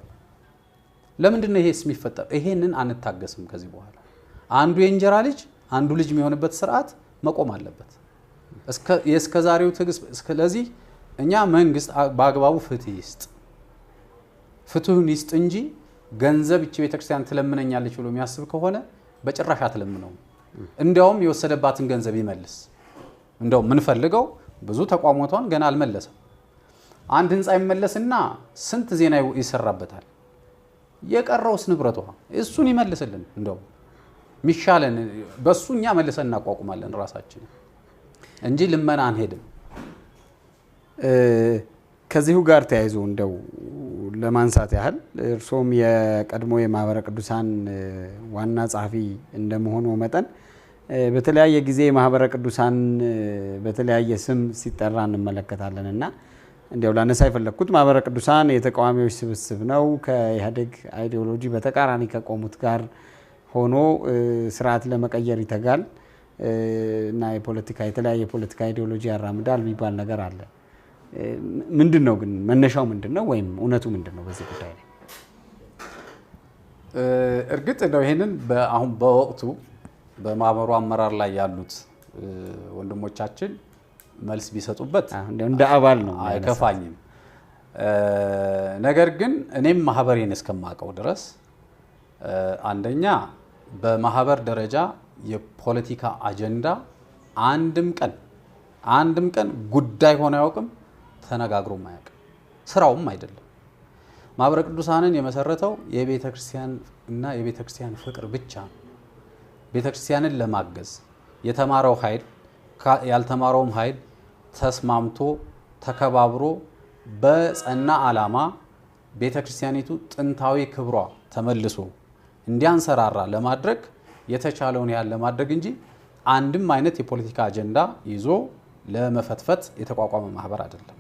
ለምንድን ነው ይሄስ የሚፈጠር? ይሄንን አንታገስም። ከዚህ በኋላ አንዱ የእንጀራ ልጅ አንዱ ልጅ የሚሆንበት ስርዓት መቆም አለበት። የእስከዛሬው ትግስት ስለዚህ እኛ መንግስት በአግባቡ ፍትህ ይስጥ፣ ፍትሁን ይስጥ እንጂ ገንዘብ እቺ ቤተክርስቲያን ትለምነኛለች ብሎ የሚያስብ ከሆነ በጭራሽ አትለምነው። እንዲያውም የወሰደባትን ገንዘብ ይመልስ። እንደው ምን ፈልገው ብዙ ተቋሞቷን ገና አልመለሰም። አንድ ህንጻ ይመለስና ስንት ዜና ይሰራበታል። የቀረውስ ንብረቷ እሱን ይመልስልን። እንደው ሚሻለን በሱ እኛ መልሰን እናቋቁማለን ራሳችን እንጂ ልመና አንሄድም። ከዚሁ ጋር ተያይዞ እንደው ለማንሳት ያህል እርሶም የቀድሞ የማህበረ ቅዱሳን ዋና ጸሐፊ እንደመሆኑ መጠን በተለያየ ጊዜ ማህበረ ቅዱሳን በተለያየ ስም ሲጠራ እንመለከታለንና እንዲያው ላነሳ የፈለኩት ማህበረ ቅዱሳን የተቃዋሚዎች ስብስብ ነው። ከኢህአዴግ አይዲዮሎጂ በተቃራኒ ከቆሙት ጋር ሆኖ ስርዓት ለመቀየር ይተጋል እና የተለያየ ፖለቲካ አይዲዮሎጂ ያራምዳል የሚባል ነገር አለ። ምንድነው ግን መነሻው ምንድነው ወይም እውነቱ ምንድነው በዚህ ጉዳይ ላይ? እርግጥ ነው ይሄንን አሁን በወቅቱ በማህበሩ አመራር ላይ ያሉት ወንድሞቻችን መልስ ቢሰጡበት እንደ አባል ነው አይከፋኝም። ነገር ግን እኔም ማህበሬን እስከማውቀው ድረስ አንደኛ በማህበር ደረጃ የፖለቲካ አጀንዳ አንድም ቀን ጉዳይ ሆነ አያውቅም፣ ተነጋግሮ ማያውቅ፣ ስራውም አይደለም። ማህበረ ቅዱሳንን የመሰረተው የቤተክርስቲያን እና የቤተክርስቲያን ፍቅር ብቻ ነው። ቤተክርስቲያንን ለማገዝ የተማረው ኃይል ያልተማረውም ኃይል ተስማምቶ ተከባብሮ በጸና ዓላማ ቤተክርስቲያኒቱ ጥንታዊ ክብሯ ተመልሶ እንዲያንሰራራ ለማድረግ የተቻለውን ያህል ለማድረግ እንጂ አንድም አይነት የፖለቲካ አጀንዳ ይዞ ለመፈትፈት የተቋቋመ ማህበር አይደለም።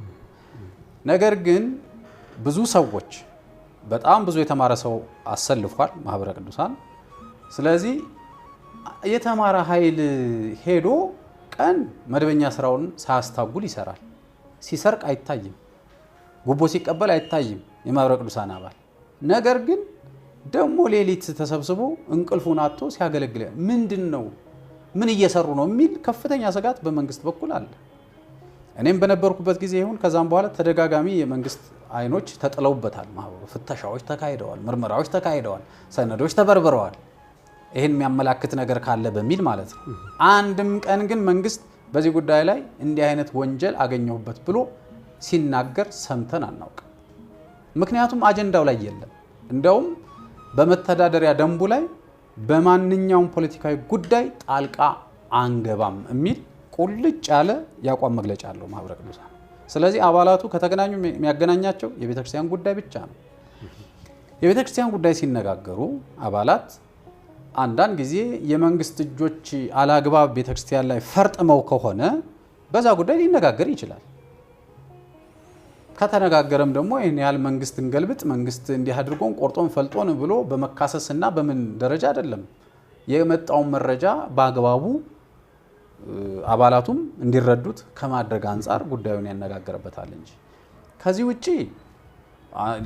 ነገር ግን ብዙ ሰዎች በጣም ብዙ የተማረ ሰው አሰልፏል ማህበረ ቅዱሳን። ስለዚህ የተማረ ኃይል ሄዶ ቀን መደበኛ ስራውን ሳያስታጉል ይሰራል። ሲሰርቅ አይታይም፣ ጉቦ ሲቀበል አይታይም የማህበረ ቅዱሳን አባል። ነገር ግን ደግሞ ሌሊት ተሰብስቦ እንቅልፉን አጥቶ ሲያገለግል ምንድነው ምን እየሰሩ ነው የሚል ከፍተኛ ስጋት በመንግስት በኩል አለ። እኔም በነበርኩበት ጊዜ ይሁን ከዛም በኋላ ተደጋጋሚ የመንግስት አይኖች ተጥለውበታል። ማህበሩ ፍተሻዎች ተካሂደዋል፣ ምርመራዎች ተካሂደዋል፣ ሰነዶች ተበርብረዋል። ይሄን የሚያመላክት ነገር ካለ በሚል ማለት ነው። አንድም ቀን ግን መንግስት በዚህ ጉዳይ ላይ እንዲህ አይነት ወንጀል አገኘሁበት ብሎ ሲናገር ሰምተን አናውቅ። ምክንያቱም አጀንዳው ላይ የለም። እንደውም በመተዳደሪያ ደንቡ ላይ በማንኛውም ፖለቲካዊ ጉዳይ ጣልቃ አንገባም የሚል ቁልጭ ያለ ያቋም መግለጫ አለው ማህበረ ቅዱሳን። ስለዚህ አባላቱ ከተገናኙ የሚያገናኛቸው የቤተክርስቲያን ጉዳይ ብቻ ነው። የቤተክርስቲያን ጉዳይ ሲነጋገሩ አባላት አንዳንድ ጊዜ የመንግስት እጆች አላግባብ ቤተክርስቲያን ላይ ፈርጥመው ከሆነ በዛ ጉዳይ ሊነጋገር ይችላል። ከተነጋገረም ደግሞ ይሄን ያህል መንግስትን ገልብጥ መንግስት እንዲህ አድርጎን ቆርጦን ፈልጦን ብሎ በመካሰስና በምን ደረጃ አይደለም የመጣውን መረጃ በአግባቡ አባላቱም እንዲረዱት ከማድረግ አንፃር ጉዳዩን ያነጋገርበታል እንጂ ከዚህ ውጪ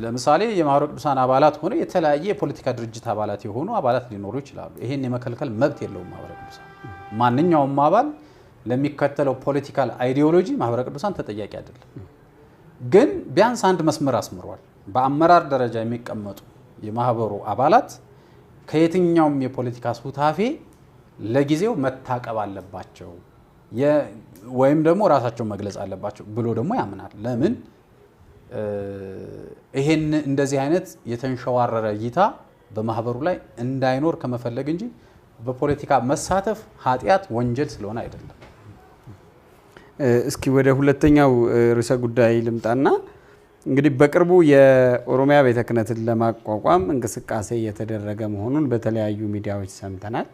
ለምሳሌ የማህበረ ቅዱሳን አባላት ሆነ የተለያየ የፖለቲካ ድርጅት አባላት የሆኑ አባላት ሊኖሩ ይችላሉ። ይሄን የመከልከል መብት የለውም ማህበረ ቅዱሳን። ማንኛውም አባል ለሚከተለው ፖለቲካል አይዲዮሎጂ ማህበረ ቅዱሳን ተጠያቂ አይደለም። ግን ቢያንስ አንድ መስመር አስምሯል። በአመራር ደረጃ የሚቀመጡ የማህበሩ አባላት ከየትኛውም የፖለቲካ ሱታፌ ለጊዜው መታቀብ አለባቸው ወይም ደግሞ ራሳቸው መግለጽ አለባቸው ብሎ ደግሞ ያምናል። ለምን ይሄን እንደዚህ አይነት የተንሸዋረረ እይታ በማህበሩ ላይ እንዳይኖር ከመፈለግ እንጂ በፖለቲካ መሳተፍ ኃጢአት ወንጀል ስለሆነ አይደለም። እስኪ ወደ ሁለተኛው ርዕሰ ጉዳይ ልምጣና እንግዲህ በቅርቡ የኦሮሚያ ቤተ ክህነትን ለማቋቋም እንቅስቃሴ እየተደረገ መሆኑን በተለያዩ ሚዲያዎች ሰምተናል።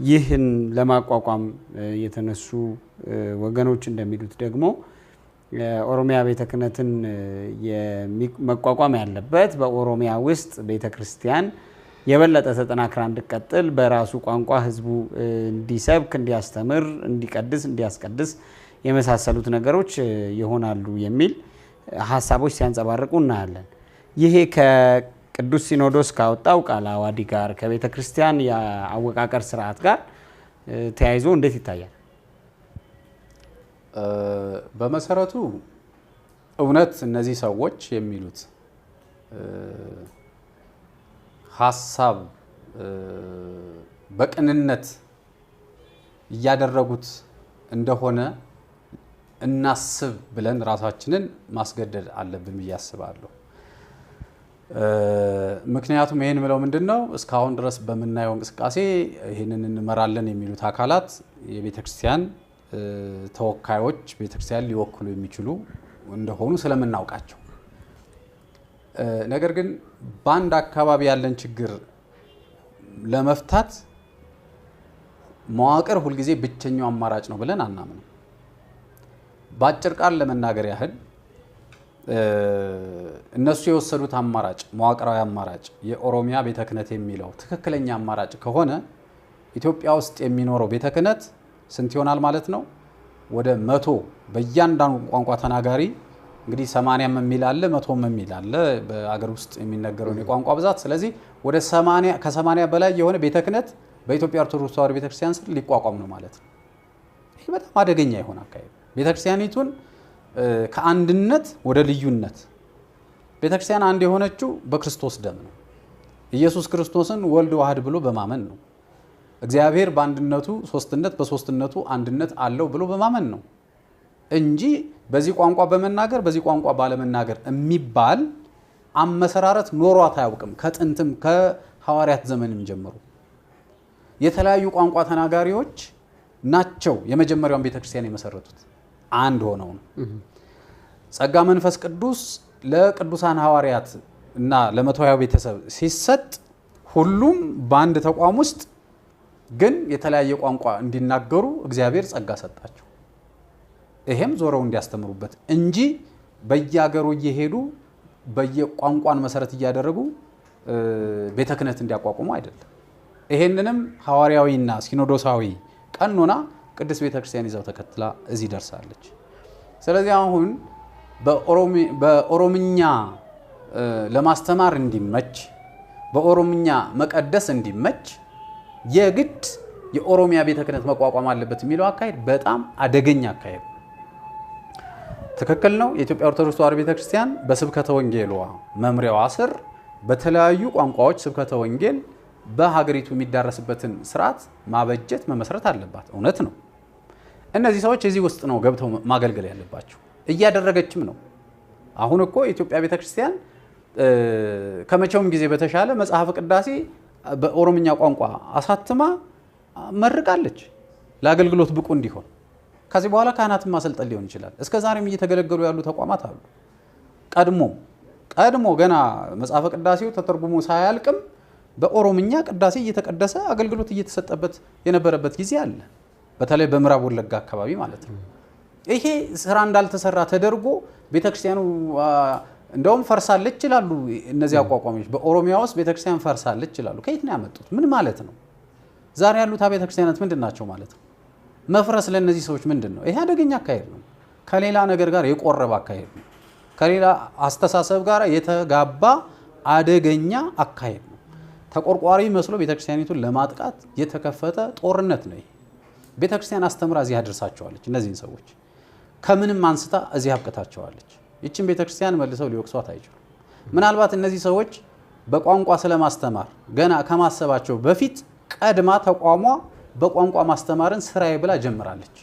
ይህን ለማቋቋም የተነሱ ወገኖች እንደሚሉት ደግሞ የኦሮሚያ ቤተ ክህነትን መቋቋም ያለበት በኦሮሚያ ውስጥ ቤተ ክርስቲያን የበለጠ ተጠናክራ እንድትቀጥል በራሱ ቋንቋ ህዝቡ እንዲሰብክ፣ እንዲያስተምር፣ እንዲቀድስ፣ እንዲያስቀድስ የመሳሰሉት ነገሮች ይሆናሉ የሚል ሐሳቦች ሲያንጸባርቁ እናያለን። ይሄ ከቅዱስ ሲኖዶስ ካወጣው ቃለ ዓዋዲ ጋር ከቤተ ክርስቲያን የአወቃቀር ስርዓት ጋር ተያይዞ እንዴት ይታያል? በመሰረቱ እውነት እነዚህ ሰዎች የሚሉት ሐሳብ በቅንነት እያደረጉት እንደሆነ እናስብ ብለን ራሳችንን ማስገደድ አለብን ብዬ አስባለሁ። ምክንያቱም ይሄን ምለው ምንድነው እስካሁን ድረስ በመናየው እንቅስቃሴ ይሄንን እንመራለን የሚሉት አካላት የቤተክርስቲያን ተወካዮች ቤተክርስቲያን ሊወክሉ የሚችሉ እንደሆኑ ስለምናውቃቸው፣ ነገር ግን በአንድ አካባቢ ያለን ችግር ለመፍታት መዋቅር ሁልጊዜ ብቸኛው አማራጭ ነው ብለን አናምንም። በአጭር ቃል ለመናገር ያህል እነሱ የወሰዱት አማራጭ መዋቅራዊ አማራጭ የኦሮሚያ ቤተ ክህነት የሚለው ትክክለኛ አማራጭ ከሆነ ኢትዮጵያ ውስጥ የሚኖረው ቤተ ክህነት ስንት ይሆናል ማለት ነው? ወደ 100 በእያንዳንዱ ቋንቋ ተናጋሪ እንግዲህ 80 የሚል አለ 100 የሚል አለ በአገር ውስጥ የሚነገረው የቋንቋ ብዛት። ስለዚህ ወደ 80 ከ80 በላይ የሆነ ቤተ ክህነት በኢትዮጵያ ኦርቶዶክስ ተዋሕዶ ቤተክርስቲያን ስር ሊቋቋም ነው ማለት ነው። ይህ በጣም አደገኛ የሆነ አካሄድ ቤተክርስቲያኒቱን ከአንድነት ወደ ልዩነት። ቤተክርስቲያን አንድ የሆነችው በክርስቶስ ደም ነው። ኢየሱስ ክርስቶስን ወልድ ዋህድ ብሎ በማመን ነው። እግዚአብሔር በአንድነቱ ሶስትነት በሶስትነቱ አንድነት አለው ብሎ በማመን ነው እንጂ በዚህ ቋንቋ በመናገር በዚህ ቋንቋ ባለመናገር የሚባል አመሰራረት ኖሯት አያውቅም። ከጥንትም ከሐዋርያት ዘመንም ጀምሮ የተለያዩ ቋንቋ ተናጋሪዎች ናቸው የመጀመሪያውን ቤተክርስቲያን የመሰረቱት አንድ ሆነው ነው። ጸጋ መንፈስ ቅዱስ ለቅዱሳን ሐዋርያት እና ለመቶያው ቤተሰብ ሲሰጥ ሁሉም በአንድ ተቋም ውስጥ ግን የተለያየ ቋንቋ እንዲናገሩ እግዚአብሔር ጸጋ ሰጣቸው። ይሄም ዞረው እንዲያስተምሩበት እንጂ በየአገሩ እየሄዱ በየቋንቋን መሰረት እያደረጉ ቤተ ክህነት እንዲያቋቁሙ አይደለም። ይሄንንም ሐዋርያዊና ሲኖዶሳዊ ቀኖና ቅድስት ቤተ ክርስቲያን ይዘው ተከትላ እዚህ ደርሳለች። ስለዚህ አሁን በኦሮምኛ ለማስተማር እንዲመች በኦሮምኛ መቀደስ እንዲመች የግድ የኦሮሚያ ቤተ ክህነት መቋቋም አለበት የሚለው አካሄድ በጣም አደገኛ አካሄድ። ትክክል ነው። የኢትዮጵያ ኦርቶዶክስ ተዋሕዶ ቤተክርስቲያን በስብከተ ወንጌሏ መምሪያዋ ስር በተለያዩ ቋንቋዎች ስብከተ ወንጌል በሀገሪቱ የሚዳረስበትን ስርዓት ማበጀት መመስረት አለባት። እውነት ነው። እነዚህ ሰዎች እዚህ ውስጥ ነው ገብተው ማገልገል ያለባቸው። እያደረገችም ነው። አሁን እኮ የኢትዮጵያ ቤተክርስቲያን ከመቼውም ጊዜ በተሻለ መጽሐፍ ቅዳሴ በኦሮምኛ ቋንቋ አሳትማ መርቃለች ለአገልግሎት ብቁ እንዲሆን። ከዚህ በኋላ ካህናትን ማሰልጠን ሊሆን ይችላል። እስከ ዛሬም እየተገለገሉ ያሉ ተቋማት አሉ። ቀድሞ ገና መጽሐፍ ቅዳሴው ተተርጉሞ ሳያልቅም በኦሮምኛ ቅዳሴ እየተቀደሰ አገልግሎት እየተሰጠበት የነበረበት ጊዜ አለ። በተለይ በምዕራብ ወለጋ አካባቢ ማለት ነው። ይሄ ስራ እንዳልተሰራ ተደርጎ ቤተክርስቲያኑ እንደውም ፈርሳለች ይላሉ እነዚህ አቋቋሚዎች። በኦሮሚያ ውስጥ ቤተክርስቲያን ፈርሳለች ይላሉ። ከየት ነው ያመጡት? ምን ማለት ነው? ዛሬ ያሉት ቤተክርስቲያናት ምንድናቸው ማለት ነው? መፍረስ ለነዚህ ሰዎች ምንድነው? ይሄ አደገኛ አካሄድ ነው። ከሌላ ነገር ጋር የቆረበ አካሄድ ነው። ከሌላ አስተሳሰብ ጋር የተጋባ አደገኛ አካሄድ ነው። ተቆርቋሪ መስሎ ቤተክርስቲያኒቱን ለማጥቃት የተከፈተ ጦርነት ነው። ቤተክርስቲያን አስተምራ እዚህ አድርሳቸዋለች። እነዚህን ሰዎች ከምንም አንስታ እዚህ አብቅታቸዋለች። ይችን ቤተክርስቲያን መልሰው ሊወቅሷት አይችሉም። ምናልባት እነዚህ ሰዎች በቋንቋ ስለማስተማር ገና ከማሰባቸው በፊት ቀድማ ተቋሟ በቋንቋ ማስተማርን ስራዬ ብላ ጀምራለች።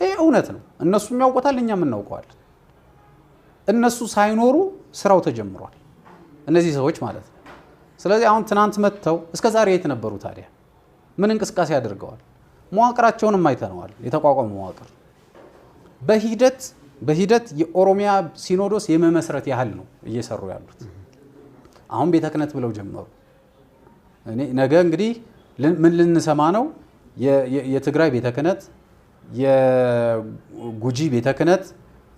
ይሄ እውነት ነው። እነሱም ያውቁታል፣ እኛም እናውቀዋለን። እነሱ ሳይኖሩ ስራው ተጀምሯል፣ እነዚህ ሰዎች ማለት ነው። ስለዚህ አሁን ትናንት መጥተው እስከ ዛሬ የት ነበሩ ታዲያ? ምን እንቅስቃሴ አድርገዋል? መዋቅራቸውንም አይተነዋል። የተቋቋመ መዋቅር በሂደት የኦሮሚያ ሲኖዶስ የመመስረት ያህል ነው እየሰሩ ያሉት። አሁን ቤተ ክህነት ብለው ጀመሩ። ነገ እንግዲህ ምን ልንሰማ ነው? የትግራይ ቤተ ክህነት፣ የጉጂ ቤተ ክህነት፣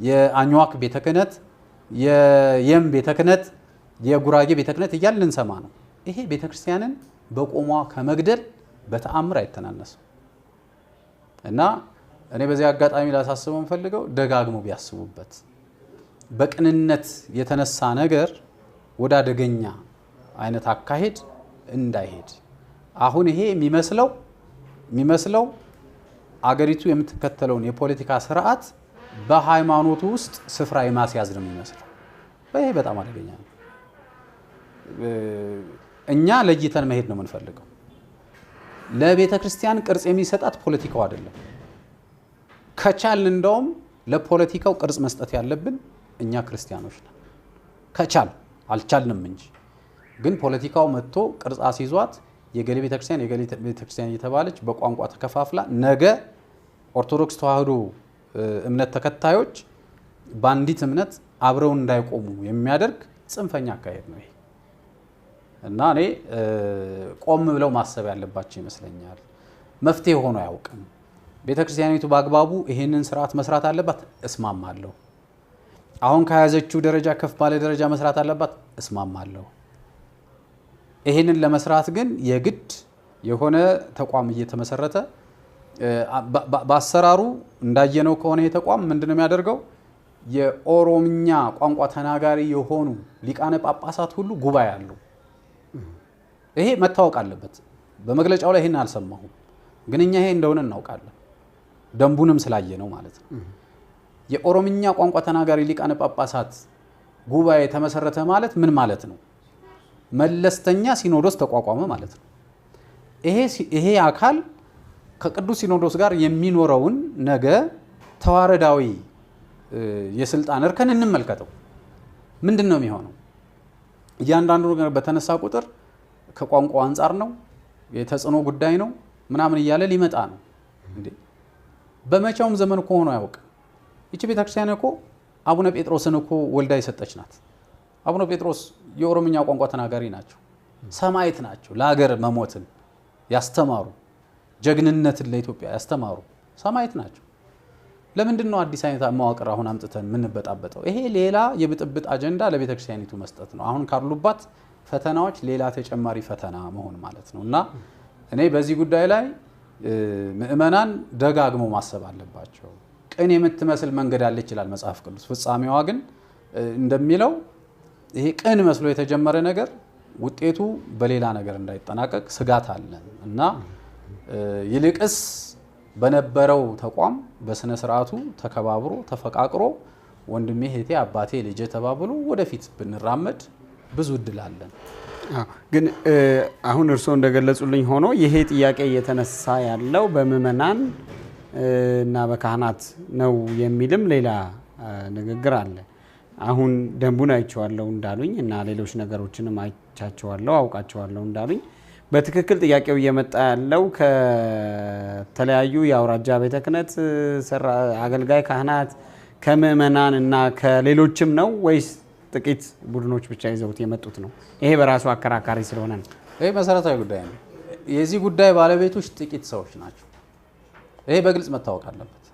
የአኝዋክ ቤተ ክህነት፣ የየም ቤተ ክህነት፣ የጉራጌ ቤተ ክህነት እያልን ልንሰማ ነው። ይሄ ቤተ ክርስቲያንን በቆሟ ከመግደል በተአምር አይተናነስም። እና እኔ በዚህ አጋጣሚ ላሳስበው የምፈልገው ደጋግመው ቢያስቡበት። በቅንነት የተነሳ ነገር ወደ አደገኛ አይነት አካሄድ እንዳይሄድ። አሁን ይሄ የሚመስለው አገሪቱ የምትከተለውን የፖለቲካ ስርዓት በሃይማኖቱ ውስጥ ስፍራ የማስያዝ ነው የሚመስለው። ይሄ በጣም አደገኛ ነው። እኛ ለይተን መሄድ ነው የምንፈልገው። ለቤተ ክርስቲያን ቅርጽ የሚሰጣት ፖለቲካው አይደለም። ከቻልን እንደውም ለፖለቲካው ቅርጽ መስጠት ያለብን እኛ ክርስቲያኖች ነን። ከቻል አልቻልንም እንጂ ግን ፖለቲካው መጥቶ ቅርጽ አስይዟት የገሌ ቤተክርስቲያን የገሌ ቤተክርስቲያን እየተባለች በቋንቋ ተከፋፍላ ነገ ኦርቶዶክስ ተዋሕዶ እምነት ተከታዮች በአንዲት እምነት አብረው እንዳይቆሙ የሚያደርግ ጽንፈኛ አካሄድ ነው ይሄ። እና እኔ ቆም ብለው ማሰብ ያለባቸው ይመስለኛል። መፍትሄ ሆኖ አያውቅም። ቤተክርስቲያኒቱ በአግባቡ ይሄንን ስርዓት መስራት አለባት፣ እስማማለሁ። አሁን ከያዘችው ደረጃ ከፍ ባለ ደረጃ መስራት አለባት፣ እስማማለሁ። ይሄንን ለመስራት ግን የግድ የሆነ ተቋም እየተመሰረተ በአሰራሩ እንዳየነው ከሆነ ይሄ ተቋም ምንድነው የሚያደርገው? የኦሮምኛ ቋንቋ ተናጋሪ የሆኑ ሊቃነ ጳጳሳት ሁሉ ጉባኤ አሉ። ይሄ መታወቅ አለበት። በመግለጫው ላይ ይሄን አልሰማሁም፣ ግን እኛ ይሄ እንደሆነ እናውቃለን። ደንቡንም ስላየ ነው ማለት ነው። የኦሮምኛ ቋንቋ ተናጋሪ ሊቃነ ጳጳሳት ጉባኤ ተመሰረተ ማለት ምን ማለት ነው? መለስተኛ ሲኖዶስ ተቋቋመ ማለት ነው። ይሄ አካል ከቅዱስ ሲኖዶስ ጋር የሚኖረውን ነገ ተዋረዳዊ የስልጣን እርከን እንመልከተው። ምንድነው የሚሆነው? እያንዳንዱ ነገር በተነሳ ቁጥር ከቋንቋው አንፃር ነው፣ የተጽዕኖ ጉዳይ ነው ምናምን እያለ ሊመጣ ነው እንዴ? በመቼውም ዘመን እኮ ሆኖ ያውቅ። ይቺ ቤተክርስቲያን እኮ አቡነ ጴጥሮስን እኮ ወልዳ የሰጠች ናት። አቡነ ጴጥሮስ የኦሮምኛ ቋንቋ ተናጋሪ ናቸው። ሰማዕት ናቸው። ለሀገር መሞትን ያስተማሩ፣ ጀግንነትን ለኢትዮጵያ ያስተማሩ ሰማዕት ናቸው። ለምንድን ነው አዲስ አይነት መዋቅር አሁን አምጥተን የምንበጣበጠው? ይሄ ሌላ የብጥብጥ አጀንዳ ለቤተክርስቲያኒቱ መስጠት ነው። አሁን ካሉባት ፈተናዎች ሌላ ተጨማሪ ፈተና መሆን ማለት ነው። እና እኔ በዚህ ጉዳይ ላይ ምእመናን ደጋግመው ማሰብ አለባቸው። ቅን የምትመስል መንገድ አለ ይችላል መጽሐፍ ቅዱስ፣ ፍጻሜዋ ግን እንደሚለው ይሄ ቅን መስሎ የተጀመረ ነገር ውጤቱ በሌላ ነገር እንዳይጠናቀቅ ስጋት አለን እና ይልቅስ በነበረው ተቋም በስነ ስርዓቱ ተከባብሮ ተፈቃቅሮ ወንድሜ እህቴ አባቴ ልጄ ተባብሎ ወደፊት ብንራመድ ብዙ እድል አለን። ግን አሁን እርስዎ እንደገለጹልኝ ሆኖ ይሄ ጥያቄ እየተነሳ ያለው በምእመናን እና በካህናት ነው የሚልም ሌላ ንግግር አለ። አሁን ደንቡን አይቼዋለሁ እንዳሉኝ እና ሌሎች ነገሮችንም አይቻቸዋለሁ አውቃቸዋለሁ እንዳሉኝ በትክክል ጥያቄው እየመጣ ያለው ከተለያዩ የአውራጃ ቤተ ክህነት አገልጋይ ካህናት ከምእመናን እና ከሌሎችም ነው ወይስ ጥቂት ቡድኖች ብቻ ይዘውት የመጡት ነው? ይሄ በራሱ አከራካሪ ስለሆነ ነው። ይሄ መሰረታዊ ጉዳይ ነው። የዚህ ጉዳይ ባለቤቶች ጥቂት ሰዎች ናቸው። ይሄ በግልጽ መታወቅ አለበት።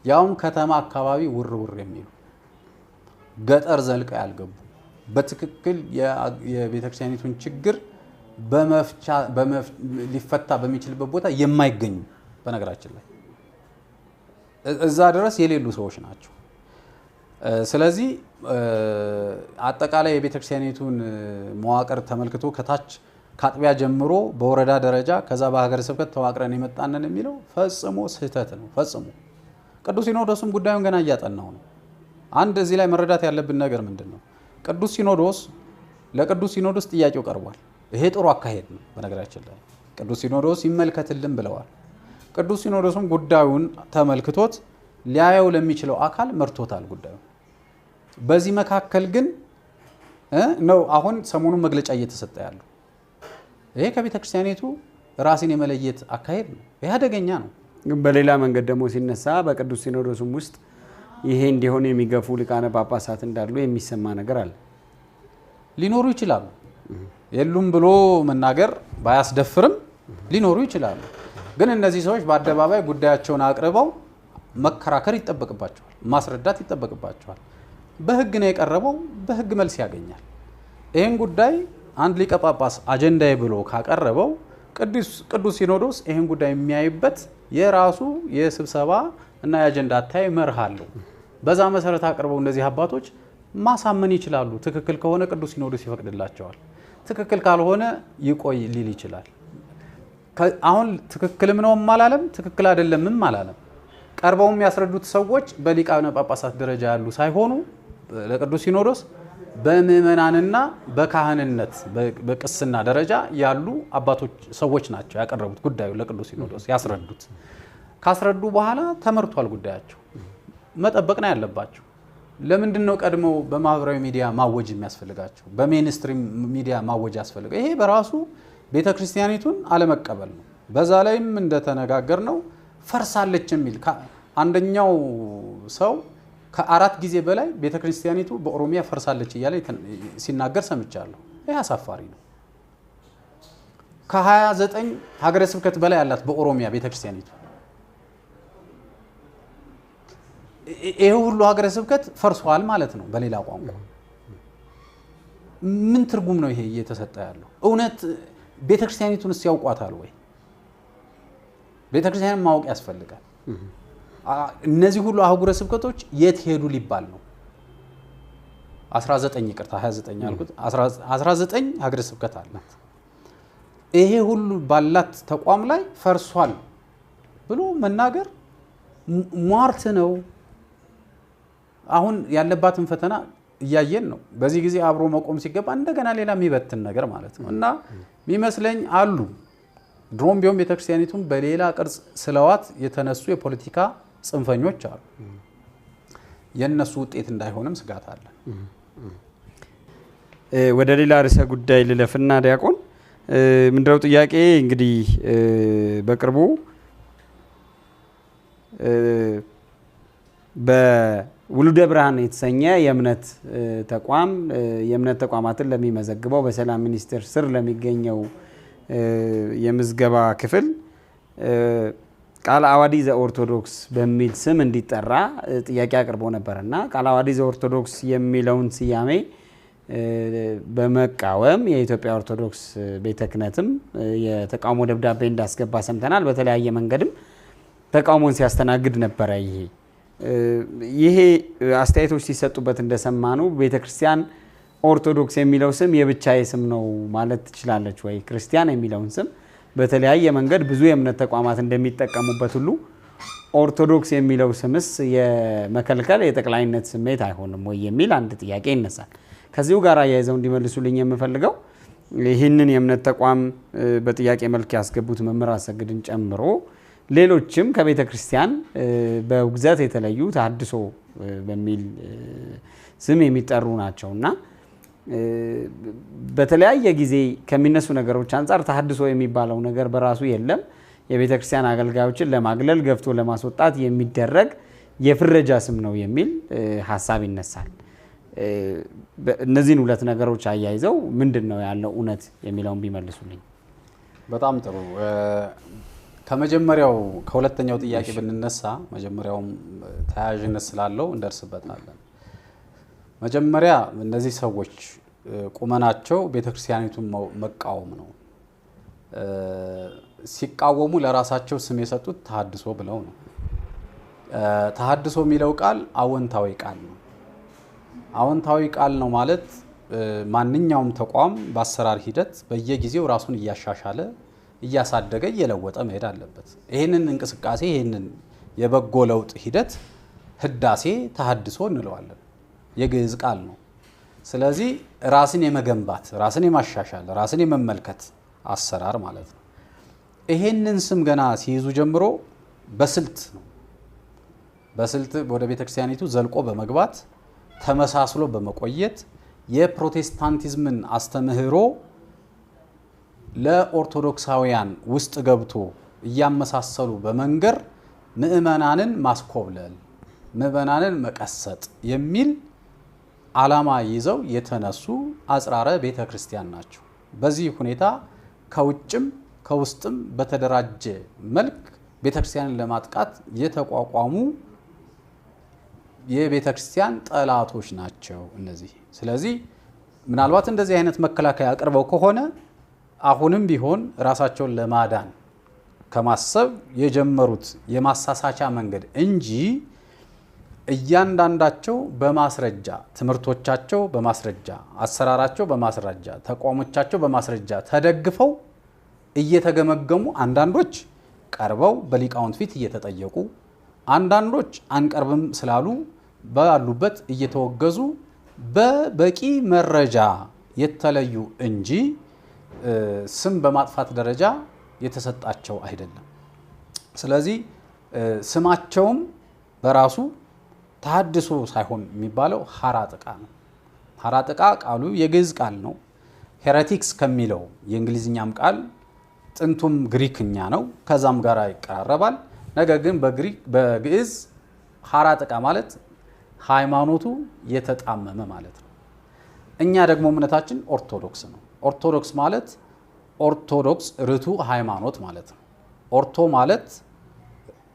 ያውም ከተማ አካባቢ ውር የሚሉ ገጠር ዘልቀው ያልገቡ በትክክል የቤተክርስቲያኒቱን ችግር ሊፈታ በሚችልበት ቦታ የማይገኙ በነገራችን ላይ እዛ ድረስ የሌሉ ሰዎች ናቸው። ስለዚህ አጠቃላይ የቤተክርስቲያኒቱን መዋቅር ተመልክቶ ከታች ከአጥቢያ ጀምሮ በወረዳ ደረጃ ከዛ በሀገረ ስብከት ተዋቅረን የመጣነን የሚለው ፈጽሞ ስህተት ነው። ፈጽሞ ቅዱስ ሲኖዶስም ጉዳዩን ገና እያጠናው ነው። አንድ እዚህ ላይ መረዳት ያለብን ነገር ምንድነው? ቅዱስ ሲኖዶስ ለቅዱስ ሲኖዶስ ጥያቄው ቀርቧል። ይሄ ጥሩ አካሄድ ነው። በነገራችን ላይ ቅዱስ ሲኖዶስ ይመልከትልን ብለዋል። ቅዱስ ሲኖዶስም ጉዳዩን ተመልክቶት ሊያየው ለሚችለው አካል መርቶታል ጉዳዩ። በዚህ መካከል ግን ነው አሁን ሰሞኑን መግለጫ እየተሰጠ ያለው። ይሄ ከቤተ ክርስቲያኒቱ ራስን የመለየት አካሄድ ነው። ይሄ አደገኛ ነው። ግን በሌላ መንገድ ደግሞ ሲነሳ በቅዱስ ሲኖዶስም ውስጥ ይሄ እንዲሆን የሚገፉ ሊቃነ ጳጳሳት እንዳሉ የሚሰማ ነገር አለ። ሊኖሩ ይችላሉ። የሉም ብሎ መናገር ባያስደፍርም ሊኖሩ ይችላሉ። ግን እነዚህ ሰዎች በአደባባይ ጉዳያቸውን አቅርበው መከራከር ይጠበቅባቸዋል፣ ማስረዳት ይጠበቅባቸዋል። በህግ ነው የቀረበው፣ በህግ መልስ ያገኛል። ይህን ጉዳይ አንድ ሊቀ ጳጳስ አጀንዳዬ ብሎ ካቀረበው ቅዱስ ሲኖዶስ ይህን ጉዳይ የሚያይበት የራሱ የስብሰባ እና የአጀንዳ አታይ መርህ አለው። በዛ መሰረት አቅርበው እነዚህ አባቶች ማሳመን ይችላሉ። ትክክል ከሆነ ቅዱስ ሲኖዶስ ይፈቅድላቸዋል፣ ትክክል ካልሆነ ይቆይ ሊል ይችላል። አሁን ትክክልም ነው ማላለም ትክክል አይደለምም ማላለም ቀርበውም ያስረዱት ሰዎች በሊቃነ ጳጳሳት ደረጃ ያሉ ሳይሆኑ ለቅዱስ ሲኖዶስ በምእመናንና በካህንነት በቅስና ደረጃ ያሉ አባቶች ሰዎች ናቸው ያቀረቡት ጉዳዩ ለቅዱስ ሲኖዶስ ያስረዱት። ካስረዱ በኋላ ተመርቷል ጉዳያቸው። መጠበቅ ነው ያለባቸው። ለምንድን ነው ቀድመው በማህበራዊ ሚዲያ ማወጅ የሚያስፈልጋቸው? በሜንስትሪም ሚዲያ ማወጅ ያስፈልጋል? ይሄ በራሱ ቤተክርስቲያኒቱን አለመቀበል ነው። በዛ ላይም እንደተነጋገር ነው ፈርሳለች የሚል አንደኛው ሰው ከ4 ጊዜ በላይ ቤተክርስቲያኒቱ በኦሮሚያ ፈርሳለች እያለ ሲናገር ሰምቻለሁ። ይሄ አሳፋሪ ነው። ከ29 ሀገረ ስብከት በላይ ያላት በኦሮሚያ ቤተክርስቲያኒቱ ይሄ ሁሉ ሀገረ ስብከት ፈርሷል ማለት ነው። በሌላ ቋንቋ ምን ትርጉም ነው ይሄ እየተሰጠ ያለው? እውነት ቤተክርስቲያኒቱንስ ያውቋታል ወይ? ቤተክርስቲያንን ማወቅ ያስፈልጋል። እነዚህ ሁሉ አህጉረ ስብከቶች የት ሄዱ ሊባል ነው? 19 ይቅርታ 29 አልኩት። 19 ሀገረ ስብከት አላት። ይሄ ሁሉ ባላት ተቋም ላይ ፈርሷል ብሎ መናገር ሟርት ነው። አሁን ያለባትን ፈተና እያየን ነው። በዚህ ጊዜ አብሮ መቆም ሲገባ እንደገና ሌላ የሚበትን ነገር ማለት ነው። እና የሚመስለኝ አሉ ድሮም ቢሆን ቤተክርስቲያኒቱን በሌላ ቅርጽ ስለዋት የተነሱ የፖለቲካ ጽንፈኞች አሉ። የነሱ ውጤት እንዳይሆንም ስጋት አለ። ወደ ሌላ ርዕሰ ጉዳይ ልለፍና ዲያቆን ምንድነው ጥያቄ እንግዲህ በቅርቡ ውሉደ ብርሃን የተሰኘ የእምነት ተቋም የእምነት ተቋማትን ለሚመዘግበው በሰላም ሚኒስቴር ስር ለሚገኘው የምዝገባ ክፍል ቃለ ዓዋዲ ዘኦርቶዶክስ በሚል ስም እንዲጠራ ጥያቄ አቅርቦ ነበርና ቃለ ዓዋዲ ዘኦርቶዶክስ የሚለውን ስያሜ በመቃወም የኢትዮጵያ ኦርቶዶክስ ቤተ ክህነትም የተቃውሞ ደብዳቤ እንዳስገባ ሰምተናል። በተለያየ መንገድም ተቃውሞን ሲያስተናግድ ነበረ። ይሄ አስተያየቶች ሲሰጡበት እንደሰማኑ ቤተክርስቲያን ኦርቶዶክስ የሚለው ስም የብቻዬ ስም ነው ማለት ትችላለች ወይ? ክርስቲያን የሚለውን ስም በተለያየ መንገድ ብዙ የእምነት ተቋማት እንደሚጠቀሙበት ሁሉ ኦርቶዶክስ የሚለው ስምስ የመከልከል የጠቅላይነት ስሜት አይሆንም ወይ የሚል አንድ ጥያቄ ይነሳል። ከዚሁ ጋር አያይዘው እንዲመልሱልኝ የምፈልገው ይህንን የእምነት ተቋም በጥያቄ መልክ ያስገቡት መምህር አሰግድን ጨምሮ ሌሎችም ከቤተ ክርስቲያን በውግዘት የተለዩ ተሐድሶ በሚል ስም የሚጠሩ ናቸውና በተለያየ ጊዜ ከሚነሱ ነገሮች አንፃር ተሐድሶ የሚባለው ነገር በራሱ የለም። የቤተ ክርስቲያን አገልጋዮችን ለማግለል ገፍቶ ለማስወጣት የሚደረግ የፍረጃ ስም ነው የሚል ሐሳብ ይነሳል። እነዚህን ሁለት ነገሮች አያይዘው ምንድነው ያለው እውነት የሚለውን ቢመልሱልኝ። በጣም ጥሩ። ከመጀመሪያው ከሁለተኛው ጥያቄ ብንነሳ መጀመሪያውም ተያያዥነት ስላለው እንደርስበታለን። መጀመሪያ እነዚህ ሰዎች ቁመናቸው ቤተክርስቲያኒቱን መቃወም ነው። ሲቃወሙ ለራሳቸው ስም የሰጡት ተሐድሶ ብለው ነው። ተሐድሶ የሚለው ቃል አዎንታዊ ቃል ነው። አዎንታዊ ቃል ነው ማለት ማንኛውም ተቋም በአሰራር ሂደት በየጊዜው ራሱን እያሻሻለ እያሳደገ እየለወጠ መሄድ አለበት። ይሄንን እንቅስቃሴ ይሄንን የበጎ ለውጥ ሂደት ህዳሴ ተሐድሶ እንለዋለን። የግዕዝ ቃል ነው። ስለዚህ ራስን የመገንባት ራስን የማሻሻል ራስን የመመልከት አሰራር ማለት ነው። ይሄንን ስም ገና ሲይዙ ጀምሮ በስልት ነው። በስልት ወደ ቤተክርስቲያኒቱ ዘልቆ በመግባት ተመሳስሎ በመቆየት የፕሮቴስታንቲዝምን አስተምህሮ ለኦርቶዶክሳውያን ውስጥ ገብቶ እያመሳሰሉ በመንገር ምእመናንን ማስኮብለል ምእመናንን መቀሰጥ የሚል ዓላማ ይዘው የተነሱ አጽራረ ቤተክርስቲያን ናቸው። በዚህ ሁኔታ ከውጭም ከውስጥም በተደራጀ መልክ ቤተክርስቲያንን ለማጥቃት የተቋቋሙ የቤተክርስቲያን ጠላቶች ናቸው እነዚህ። ስለዚህ ምናልባት እንደዚህ አይነት መከላከያ አቅርበው ከሆነ አሁንም ቢሆን ራሳቸውን ለማዳን ከማሰብ የጀመሩት የማሳሳቻ መንገድ እንጂ እያንዳንዳቸው በማስረጃ ትምህርቶቻቸው በማስረጃ አሰራራቸው በማስረጃ ተቋሞቻቸው በማስረጃ ተደግፈው እየተገመገሙ አንዳንዶች ቀርበው በሊቃውንት ፊት እየተጠየቁ አንዳንዶች አንቀርብም ስላሉ ባሉበት እየተወገዙ በበቂ መረጃ የተለዩ እንጂ ስም በማጥፋት ደረጃ የተሰጣቸው አይደለም። ስለዚህ ስማቸውም በራሱ ተሐድሶ ሳይሆን የሚባለው ሐራጥቃ ነው። ሐራጥቃ ቃሉ የግዕዝ ቃል ነው። ሄሬቲክስ ከሚለው የእንግሊዝኛም ቃል ጥንቱም ግሪክኛ ነው፣ ከዛም ጋር ይቀራረባል። ነገር ግን በግዕዝ ሐራጥቃ ማለት ሃይማኖቱ የተጣመመ ማለት ነው። እኛ ደግሞ እምነታችን ኦርቶዶክስ ነው። ኦርቶዶክስ ማለት ኦርቶዶክስ ርቱ ሃይማኖት ማለት ነው። ኦርቶ ማለት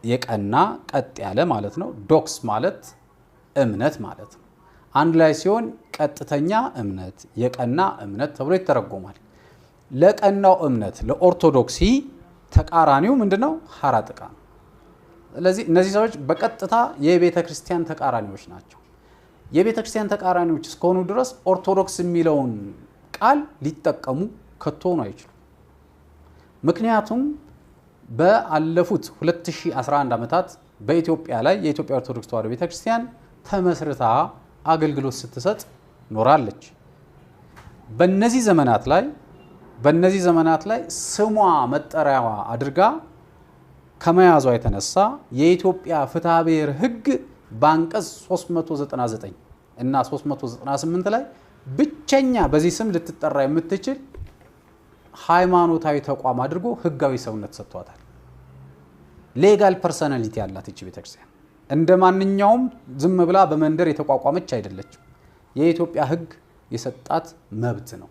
የቀና ቀጥ ያለ ማለት ነው። ዶክስ ማለት እምነት ማለት ነው። አንድ ላይ ሲሆን ቀጥተኛ እምነት የቀና እምነት ተብሎ ይተረጎማል። ለቀናው እምነት ለኦርቶዶክሲ ተቃራኒው ምንድነው? ሐራጥቃ ነው። ስለዚህ እነዚህ ሰዎች በቀጥታ የቤተ ክርስቲያን ተቃራኒዎች ናቸው። የቤተ ክርስቲያን ተቃራኒዎች እስከሆኑ ድረስ ኦርቶዶክስ የሚለውን ቃል ሊጠቀሙ ከቶ ነው አይችሉም። ምክንያቱም በአለፉት 2011 ዓመታት በኢትዮጵያ ላይ የኢትዮጵያ ኦርቶዶክስ ተዋሕዶ ቤተክርስቲያን ተመስርታ አገልግሎት ስትሰጥ ኖራለች። በእነዚህ ዘመናት ላይ ስሟ መጠሪያዋ አድርጋ ከመያዟ የተነሳ የኢትዮጵያ ፍትሐ ብሔር ሕግ በአንቀጽ 399 እና 398 ላይ ብቸኛ በዚህ ስም ልትጠራ የምትችል ሃይማኖታዊ ተቋም አድርጎ ህጋዊ ሰውነት ሰጥቷታል። ሌጋል ፐርሰናሊቲ ያላት እቺ ቤተክርስቲያን እንደማንኛውም ዝም ብላ በመንደር የተቋቋመች አይደለችም። የኢትዮጵያ ሕግ የሰጣት መብት ነው።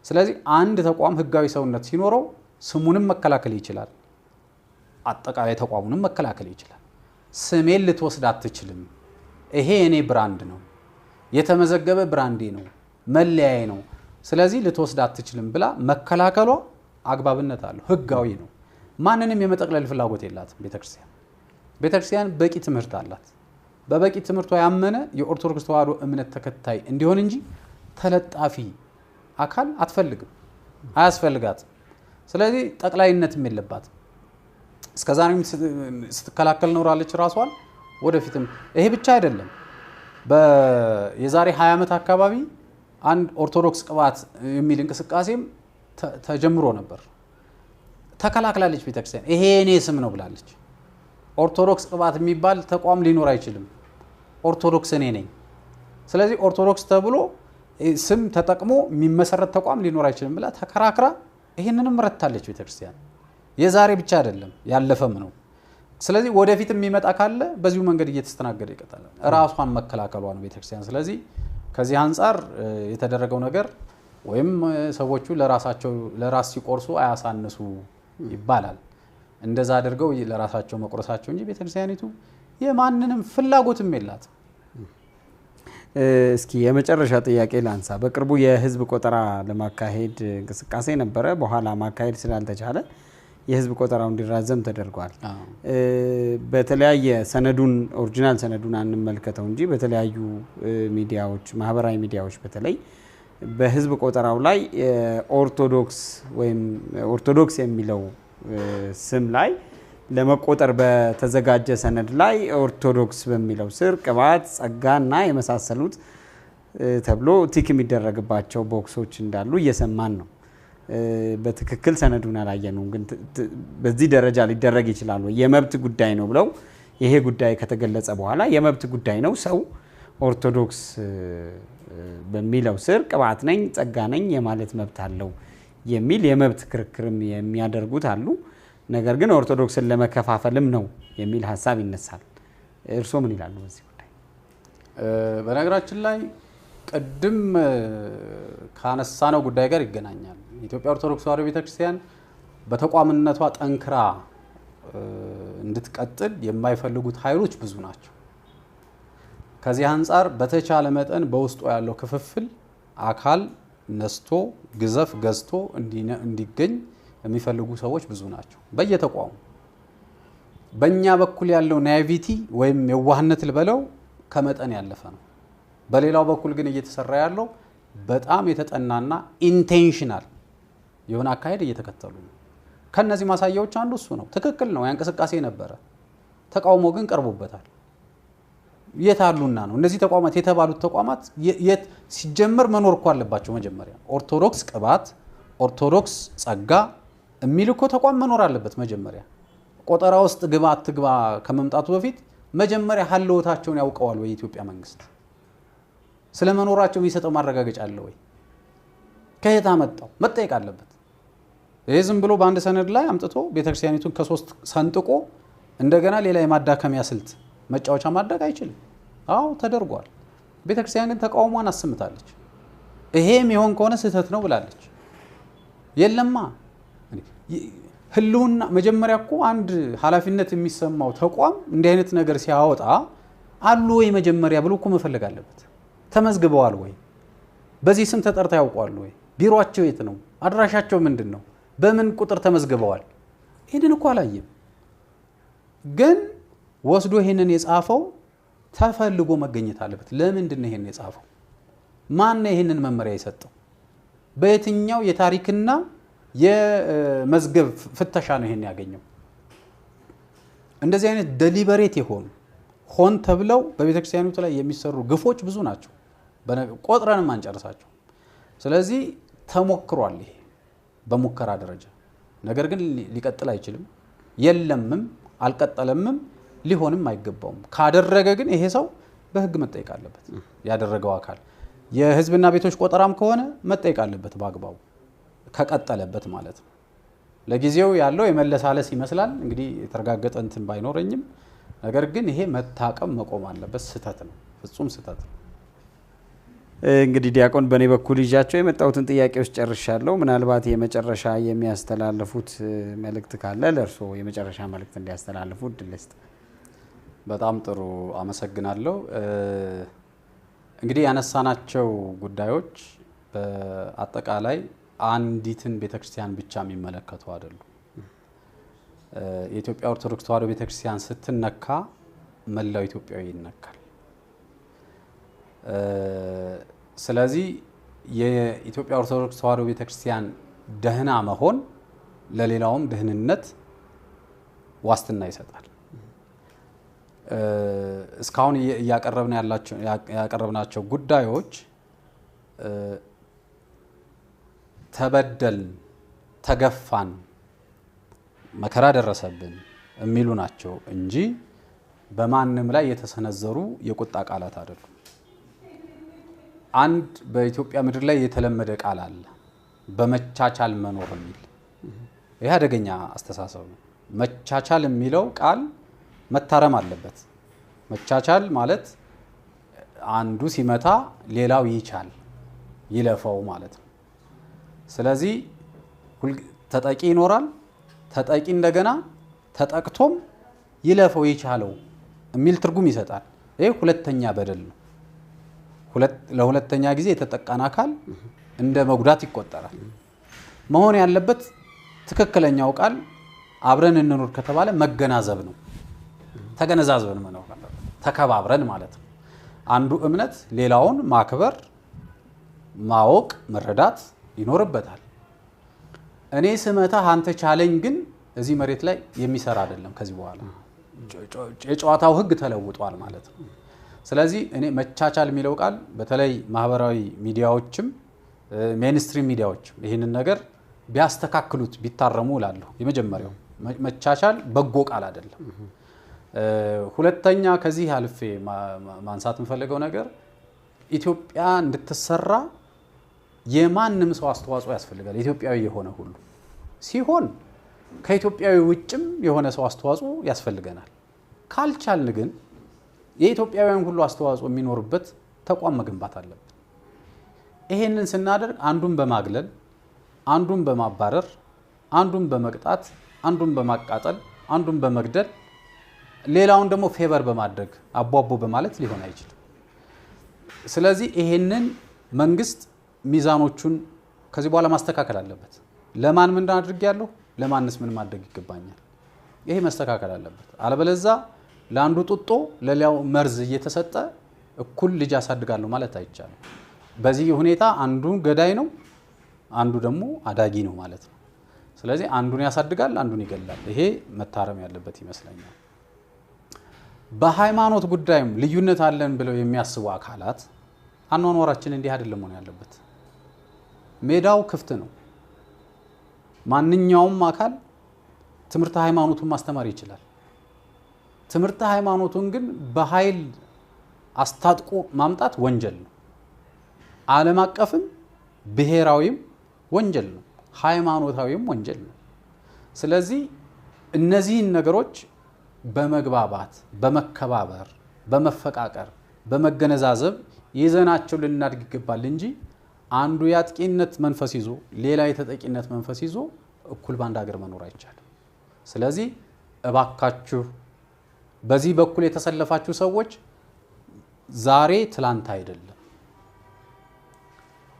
ስለዚህ አንድ ተቋም ሕጋዊ ሰውነት ሲኖረው ስሙንም መከላከል ይችላል፣ አጠቃላይ ተቋሙንም መከላከል ይችላል። ስሜን ልትወስድ አትችልም፣ ይሄ የኔ ብራንድ ነው፣ የተመዘገበ ብራንዴ ነው፣ መለያዬ ነው፣ ስለዚህ ልትወስድ አትችልም ብላ መከላከሏ አግባብነት አለው፣ ሕጋዊ ነው። ማንንም የመጠቅለል ፍላጎት የላትም ቤተክርስቲያን። ቤተክርስቲያን በቂ ትምህርት አላት። በበቂ ትምህርቷ ያመነ የኦርቶዶክስ ተዋሕዶ እምነት ተከታይ እንዲሆን እንጂ ተለጣፊ አካል አትፈልግም፣ አያስፈልጋትም። ስለዚህ ጠቅላይነትም የለባትም። እስከዛሬም ስትከላከል ኖራለች ራሷን፣ ወደፊትም። ይሄ ብቻ አይደለም። የዛሬ 20 ዓመት አካባቢ አንድ ኦርቶዶክስ ቅባት የሚል እንቅስቃሴም ተጀምሮ ነበር። ተከላክላለች ቤተክርስቲያን። ይሄ የኔ ስም ነው ብላለች። ኦርቶዶክስ ቅባት የሚባል ተቋም ሊኖር አይችልም፣ ኦርቶዶክስ እኔ ነኝ። ስለዚህ ኦርቶዶክስ ተብሎ ስም ተጠቅሞ የሚመሰረት ተቋም ሊኖር አይችልም ብላ ተከራክራ ይሄንንም ረታለች ቤተክርስቲያን። የዛሬ ብቻ አይደለም ያለፈም ነው። ስለዚህ ወደፊት የሚመጣ ካለ በዚሁ መንገድ እየተስተናገደ ይቀጥላል። ራሷን መከላከሏ ነው ቤተክርስቲያን። ስለዚህ ከዚህ አንጻር የተደረገው ነገር ወይም ሰዎቹ ለራስ ሲቆርሱ አያሳንሱ ይባላል። እንደዛ አድርገው ለራሳቸው መቆረሳቸው እንጂ ቤተክርስቲያኒቱ የማንንም ፍላጎትም የላት። እስኪ የመጨረሻ ጥያቄ ላንሳ። በቅርቡ የህዝብ ቆጠራ ለማካሄድ እንቅስቃሴ ነበረ። በኋላ ማካሄድ ስላልተቻለ የህዝብ ቆጠራው እንዲራዘም ተደርጓል። በተለያየ ኦሪጂናል ሰነዱን አንመልከተው እንጂ በተለያዩ ሚዲያዎች፣ ማህበራዊ ሚዲያዎች በተለይ በህዝብ ቆጠራው ላይ ኦርቶዶክስ ወይም ኦርቶዶክስ የሚለው ስም ላይ ለመቆጠር በተዘጋጀ ሰነድ ላይ ኦርቶዶክስ በሚለው ስር ቅባት፣ ጸጋና የመሳሰሉት ተብሎ ቲክ የሚደረግባቸው ቦክሶች እንዳሉ እየሰማን ነው። በትክክል ሰነዱን አላየነውም፣ ግን በዚህ ደረጃ ሊደረግ ይችላል ወይ? የመብት ጉዳይ ነው ብለው ይሄ ጉዳይ ከተገለጸ በኋላ የመብት ጉዳይ ነው፣ ሰው ኦርቶዶክስ በሚለው ስር ቅባት ነኝ፣ ጸጋ ነኝ የማለት መብት አለው የሚል የመብት ክርክርም የሚያደርጉት አሉ። ነገር ግን ኦርቶዶክስን ለመከፋፈልም ነው የሚል ሀሳብ ይነሳል። እርስዎ ምን ይላሉ በዚህ ጉዳይ? በነገራችን ላይ ቅድም ካነሳነው ጉዳይ ጋር ይገናኛል። የኢትዮጵያ ኦርቶዶክስ ተዋሕዶ ቤተክርስቲያን በተቋምነቷ ጠንክራ እንድትቀጥል የማይፈልጉት ኃይሎች ብዙ ናቸው። ከዚህ አንጻር በተቻለ መጠን በውስጡ ያለው ክፍፍል አካል ነስቶ ግዘፍ ገዝቶ እንዲገኝ የሚፈልጉ ሰዎች ብዙ ናቸው በየተቋሙ። በእኛ በኩል ያለው ናይቪቲ ወይም የዋህነት ልበለው ከመጠን ያለፈ ነው። በሌላው በኩል ግን እየተሰራ ያለው በጣም የተጠናና ኢንቴንሽናል የሆነ አካሄድ እየተከተሉ ነው። ከነዚህ ማሳያዎች አንዱ እሱ ነው። ትክክል ነው፣ እንቅስቃሴ ነበረ። ተቃውሞ ግን ቀርቦበታል። የታሉና ነው እነዚህ ተቋማት የተባሉት ተቋማት ሲጀመር መኖር እኮ አለባቸው። መጀመሪያ ኦርቶዶክስ ቅባት፣ ኦርቶዶክስ ጸጋ የሚል እኮ ተቋም መኖር አለበት። መጀመሪያ ቆጠራ ውስጥ ግባ አትግባ ከመምጣቱ በፊት መጀመሪያ ሀልዎታቸውን ያውቀዋል ወይ የኢትዮጵያ መንግስት? ስለ መኖራቸው የሚሰጠው ማረጋገጫ አለ ወይ? ከየት አመጣው? መጠየቅ አለበት። ይሄ ዝም ብሎ በአንድ ሰነድ ላይ አምጥቶ ቤተክርስቲያኒቱን ከሶስት ሰንጥቆ እንደገና ሌላ የማዳከሚያ ስልት መጫወቻ ማድረግ አይችልም። አዎ ተደርጓል። ቤተክርስቲያን ግን ተቃውሟን አሰምታለች። ይሄ የሚሆን ከሆነ ስህተት ነው ብላለች። የለማ ህልውና መጀመሪያ እኮ አንድ ኃላፊነት የሚሰማው ተቋም እንዲህ አይነት ነገር ሲያወጣ አሉ ወይ መጀመሪያ ብሎ እኮ መፈለግ አለበት። ተመዝግበዋል ወይ? በዚህ ስም ተጠርታ ያውቋል ወይ? ቢሮአቸው የት ነው? አድራሻቸው ምንድን ነው? በምን ቁጥር ተመዝግበዋል? ይሄንን እኮ አላየም። ግን ወስዶ ይሄንን የጻፈው ተፈልጎ መገኘት አለበት። ለምንድን ነው ይሄንን የጻፈው? ማን ነው ይሄንን መመሪያ የሰጠው? በየትኛው የታሪክና የመዝገብ ፍተሻ ነው ይሄን ያገኘው? እንደዚህ አይነት ዴሊበሬት የሆኑ ሆን ተብለው በቤተክርስቲያኒቱ ላይ የሚሰሩ ግፎች ብዙ ናቸው። ቆጥረንም አንጨርሳቸው። ስለዚህ ተሞክሯል ይሄ በሙከራ ደረጃ። ነገር ግን ሊቀጥል አይችልም። የለምም፣ አልቀጠለምም፣ ሊሆንም አይገባውም። ካደረገ ግን ይሄ ሰው በህግ መጠየቅ አለበት። ያደረገው አካል የህዝብና ቤቶች ቆጠራም ከሆነ መጠየቅ አለበት በአግባቡ ከቀጠለበት ማለት ነው። ለጊዜው ያለው የመለሳለስ ይመስላል። እንግዲህ የተረጋገጠ እንትን ባይኖረኝም ነገር ግን ይሄ መታቀም መቆም አለበት። ስህተት ነው፣ ፍጹም ስህተት ነው። እንግዲህ ዲያቆን በእኔ በኩል ይዣቸው የመጣሁትን ጥያቄዎች ጨርሻለሁ። ምናልባት የመጨረሻ የሚያስተላልፉት መልእክት ካለ ለእርስዎ የመጨረሻ መልእክት እንዲያስተላልፉ እድል ልስጥ። በጣም ጥሩ አመሰግናለሁ። እንግዲህ ያነሳናቸው ጉዳዮች በአጠቃላይ አንዲትን ቤተክርስቲያን ብቻ የሚመለከቱ አይደሉም። የኢትዮጵያ ኦርቶዶክስ ተዋሕዶ ቤተክርስቲያን ስትነካ መላው ኢትዮጵያዊ ይነካል። ስለዚህ የኢትዮጵያ ኦርቶዶክስ ተዋሕዶ ቤተክርስቲያን ደህና መሆን ለሌላውም ደህንነት ዋስትና ይሰጣል። እስካሁን ያቀረብናቸው ጉዳዮች ተበደል፣ ተገፋን፣ መከራ ደረሰብን የሚሉ ናቸው እንጂ በማንም ላይ የተሰነዘሩ የቁጣ ቃላት አይደሉም። አንድ በኢትዮጵያ ምድር ላይ የተለመደ ቃል አለ፣ በመቻቻል መኖር የሚል። ይህ አደገኛ አስተሳሰብ ነው። መቻቻል የሚለው ቃል መታረም አለበት። መቻቻል ማለት አንዱ ሲመታ ሌላው ይቻል ይለፈው ማለት ነው። ስለዚህ ተጠቂ ይኖራል፣ ተጠቂ እንደገና ተጠቅቶም ይለፈው ይቻለው የሚል ትርጉም ይሰጣል። ይህ ሁለተኛ በደል ነው። ለሁለተኛ ጊዜ የተጠቃን አካል እንደ መጉዳት ይቆጠራል። መሆን ያለበት ትክክለኛው ቃል አብረን እንኑር ከተባለ መገናዘብ ነው። ተገነዛዝበን መኖር አለበት፣ ተከባብረን ማለት ነው። አንዱ እምነት ሌላውን ማክበር፣ ማወቅ፣ መረዳት ይኖርበታል። እኔ ስመታ አንተ ቻለኝ ግን እዚህ መሬት ላይ የሚሰራ አይደለም። ከዚህ በኋላ የጨዋታው ሕግ ተለውጧል ማለት ነው። ስለዚህ እኔ መቻቻል የሚለው ቃል በተለይ ማህበራዊ ሚዲያዎችም ሜንስትሪም ሚዲያዎችም ይህንን ነገር ቢያስተካክሉት ቢታረሙ እላለሁ። የመጀመሪያው መቻቻል በጎ ቃል አይደለም። ሁለተኛ ከዚህ አልፌ ማንሳት የምፈልገው ነገር ኢትዮጵያ እንድትሰራ የማንም ሰው አስተዋጽኦ ያስፈልጋል። ኢትዮጵያዊ የሆነ ሁሉ ሲሆን ከኢትዮጵያዊ ውጭም የሆነ ሰው አስተዋጽኦ ያስፈልገናል። ካልቻልን ግን የኢትዮጵያውያን ሁሉ አስተዋጽኦ የሚኖርበት ተቋም መገንባት አለብን። ይሄንን ስናደርግ አንዱን በማግለል፣ አንዱን በማባረር፣ አንዱን በመቅጣት፣ አንዱን በማቃጠል፣ አንዱን በመግደል፣ ሌላውን ደግሞ ፌቨር በማድረግ አቧቦ በማለት ሊሆን አይችልም። ስለዚህ ይሄንን መንግስት ሚዛኖቹን ከዚህ በኋላ ማስተካከል አለበት። ለማን ምን አድርጌያለሁ፣ ለማንስ ምን ማድረግ ይገባኛል፣ ይሄ መስተካከል አለበት። አለበለዚያ ለአንዱ ጡጦ ለሌላው መርዝ እየተሰጠ እኩል ልጅ ያሳድጋለሁ ማለት አይቻልም። በዚህ ሁኔታ አንዱ ገዳይ ነው፣ አንዱ ደግሞ አዳጊ ነው ማለት ነው። ስለዚህ አንዱን ያሳድጋል፣ አንዱን ይገላል። ይሄ መታረም ያለበት ይመስለኛል። በሃይማኖት ጉዳይም ልዩነት አለን ብለው የሚያስቡ አካላት አኗኗራችን እንዲህ አይደለም ሆነ ያለበት። ሜዳው ክፍት ነው። ማንኛውም አካል ትምህርተ ሃይማኖቱን ማስተማር ይችላል። ትምህርተ ሃይማኖቱን ግን በኃይል አስታጥቆ ማምጣት ወንጀል ነው። ዓለም አቀፍም ብሔራዊም ወንጀል ነው፣ ሃይማኖታዊም ወንጀል ነው። ስለዚህ እነዚህን ነገሮች በመግባባት፣ በመከባበር፣ በመፈቃቀር፣ በመገነዛዘብ ይዘናቸው ልናድግ ይገባል እንጂ አንዱ የአጥቂነት መንፈስ ይዞ ሌላ የተጠቂነት መንፈስ ይዞ እኩል ባንድ ሀገር መኖር አይቻልም። ስለዚህ እባካችሁ በዚህ በኩል የተሰለፋችሁ ሰዎች ዛሬ ትላንት አይደለም፣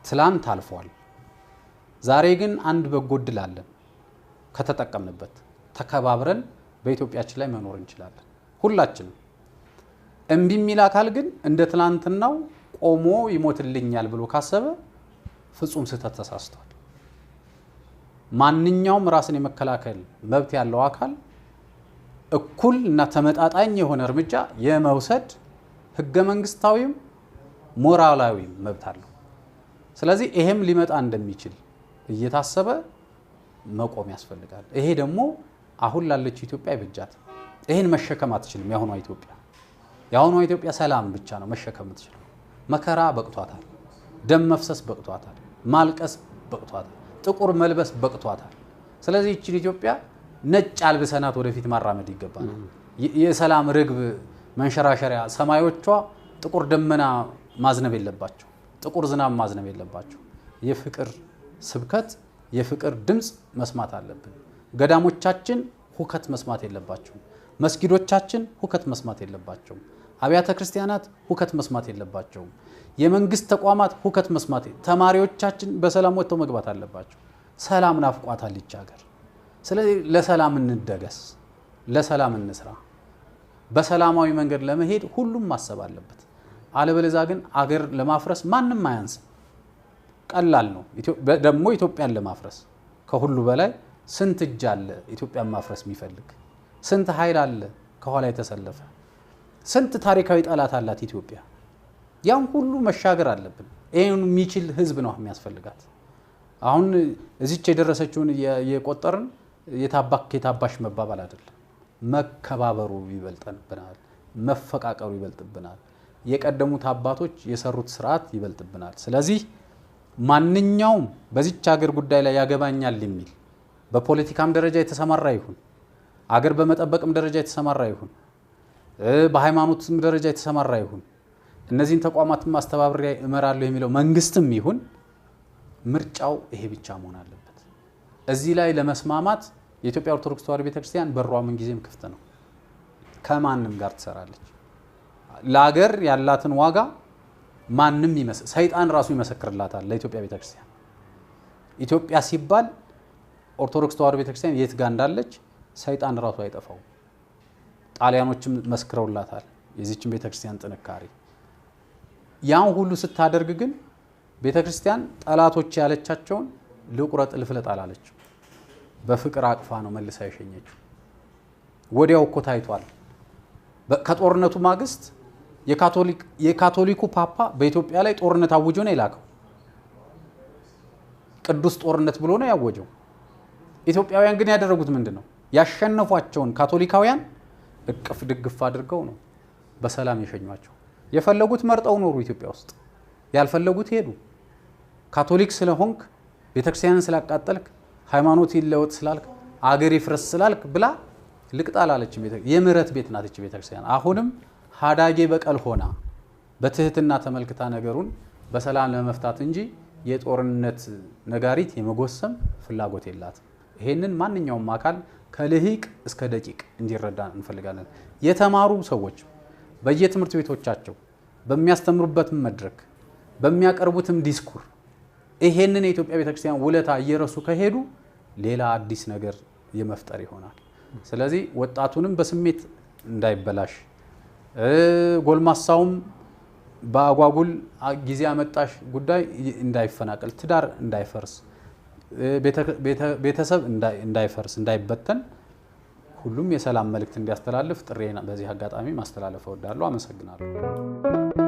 ትላንት አልፏል። ዛሬ ግን አንድ በጎ ዕድል አለን። ከተጠቀምንበት ተከባብረን በኢትዮጵያችን ላይ መኖር እንችላለን ሁላችንም። እምቢ የሚል አካል ግን እንደ ትላንትናው ቆሞ ይሞትልኛል ብሎ ካሰበ ፍጹም ስህተት ተሳስቷል። ማንኛውም ራስን የመከላከል መብት ያለው አካል እኩል እና ተመጣጣኝ የሆነ እርምጃ የመውሰድ ህገ መንግስታዊም ሞራላዊም መብት አለው። ስለዚህ ይሄም ሊመጣ እንደሚችል እየታሰበ መቆም ያስፈልጋል። ይሄ ደግሞ አሁን ላለች ኢትዮጵያ ይበጃት። ይሄን መሸከም አትችልም ያሁኗ ኢትዮጵያ። ያሁኗ ኢትዮጵያ ሰላም ብቻ ነው መሸከም የምትችለው። መከራ በቅቷታል፣ ደም መፍሰስ በቅቷታል፣ ማልቀስ በቅቷታል፣ ጥቁር መልበስ በቅቷታል። ስለዚህ እቺ ኢትዮጵያ ነጭ አልብሰናት ወደፊት ማራመድ ይገባናል። የሰላም ርግብ መንሸራሸሪያ ሰማዮቿ ጥቁር ደመና ማዝነብ የለባቸው ጥቁር ዝናብ ማዝነብ የለባቸው የፍቅር ስብከት የፍቅር ድምጽ መስማት አለብን ገዳሞቻችን ሁከት መስማት የለባቸው መስጊዶቻችን ሁከት መስማት የለባቸው አብያተ ክርስቲያናት ሁከት መስማት የለባቸው የመንግስት ተቋማት ሁከት መስማት ተማሪዎቻችን በሰላም ወጥተው መግባት አለባቸው ሰላም ናፍቋታል ይቻገር ስለዚህ ለሰላም እንደገስ ለሰላም እንስራ በሰላማዊ መንገድ ለመሄድ ሁሉም ማሰብ አለበት አለበለዚያ ግን አገር ለማፍረስ ማንንም አያንስ ቀላል ነው ደግሞ ኢትዮጵያን ለማፍረስ ከሁሉ በላይ ስንት እጅ አለ ኢትዮጵያን ማፍረስ የሚፈልግ ስንት ኃይል አለ ከኋላ የተሰለፈ ስንት ታሪካዊ ጠላት አላት ኢትዮጵያ ያን ሁሉ መሻገር አለብን ይሄን የሚችል ህዝብ ነው የሚያስፈልጋት አሁን እዚች የደረሰችውን የቆጠርን የታባሽ መባባል አይደለም መከባበሩ ይበልጥብናል መፈቃቀሩ ይበልጥብናል የቀደሙት አባቶች የሰሩት ስርዓት ይበልጥብናል ስለዚህ ማንኛውም በዚች ሀገር ጉዳይ ላይ ያገባኛል የሚል በፖለቲካም ደረጃ የተሰማራ ይሁን አገር በመጠበቅም ደረጃ የተሰማራ ይሁን በሃይማኖትም ደረጃ የተሰማራ ይሁን እነዚህን ተቋማትን ማስተባበሪያ እመራለሁ የሚለው መንግስትም ይሁን ምርጫው ይሄ ብቻ መሆን አለበት እዚህ ላይ ለመስማማት የኢትዮጵያ ኦርቶዶክስ ተዋሕዶ ቤተክርስቲያን በሯ ምን ጊዜም ክፍት ነው ከማንም ጋር ትሰራለች ለሀገር ያላትን ዋጋ ማንንም ሰይጣን ራሱ ይመሰክርላታል ለኢትዮጵያ ቤተክርስቲያን ኢትዮጵያ ሲባል ኦርቶዶክስ ተዋሕዶ ቤተክርስቲያን የት ጋር እንዳለች ሰይጣን ራሱ አይጠፋው ጣሊያኖችም መስክረውላታል የዚህችን ቤተክርስቲያን ጥንካሬ ያን ሁሉ ስታደርግ ግን ቤተክርስቲያን ጠላቶች ያለቻቸውን ልቁረጥ ልፍለጥ አላለች በፍቅር አቅፋ ነው መልሳ የሸኘችው ወዲያው እኮ ታይቷል ከጦርነቱ ማግስት የካቶሊኩ ፓፓ በኢትዮጵያ ላይ ጦርነት አውጆ ነው የላከው ቅዱስ ጦርነት ብሎ ነው ያወጀው ኢትዮጵያውያን ግን ያደረጉት ምንድነው ያሸነፏቸውን ካቶሊካውያን እቅፍ ድግፍ አድርገው ነው በሰላም የሸኟቸው የፈለጉት መርጠው ኖሩ ኢትዮጵያ ውስጥ ያልፈለጉት ሄዱ ካቶሊክ ስለሆንክ ቤተክርስቲያንን ስላቃጠልክ ሃይማኖት ይለወጥ ስላልክ አገር ይፍረስ ስላልክ ብላ ልቅጣል አለች የምህረት ቤት ናት እቺ ቤተክርስቲያን አሁንም ሃዳጌ በቀል ሆና በትህትና ተመልክታ ነገሩን በሰላም ለመፍታት እንጂ የጦርነት ነጋሪት የመጎሰም ፍላጎት የላት ይሄንን ማንኛውም አካል ከልሂቅ እስከ ደቂቅ እንዲረዳ እንፈልጋለን የተማሩ ሰዎች በየትምህርት ቤቶቻቸው በሚያስተምሩበት መድረክ በሚያቀርቡትም ዲስኩር ይሄንን የኢትዮጵያ ቤተክርስቲያን ውለታ እየረሱ ከሄዱ ሌላ አዲስ ነገር የመፍጠር ይሆናል ስለዚህ ወጣቱንም በስሜት እንዳይበላሽ ጎልማሳውም በአጓጉል ጊዜ አመጣሽ ጉዳይ እንዳይፈናቀል ትዳር እንዳይፈርስ ቤተሰብ እንዳይፈርስ እንዳይበተን ሁሉም የሰላም መልእክት እንዲያስተላልፍ ጥሬና በዚህ አጋጣሚ ማስተላለፍ እወዳለሁ አመሰግናለሁ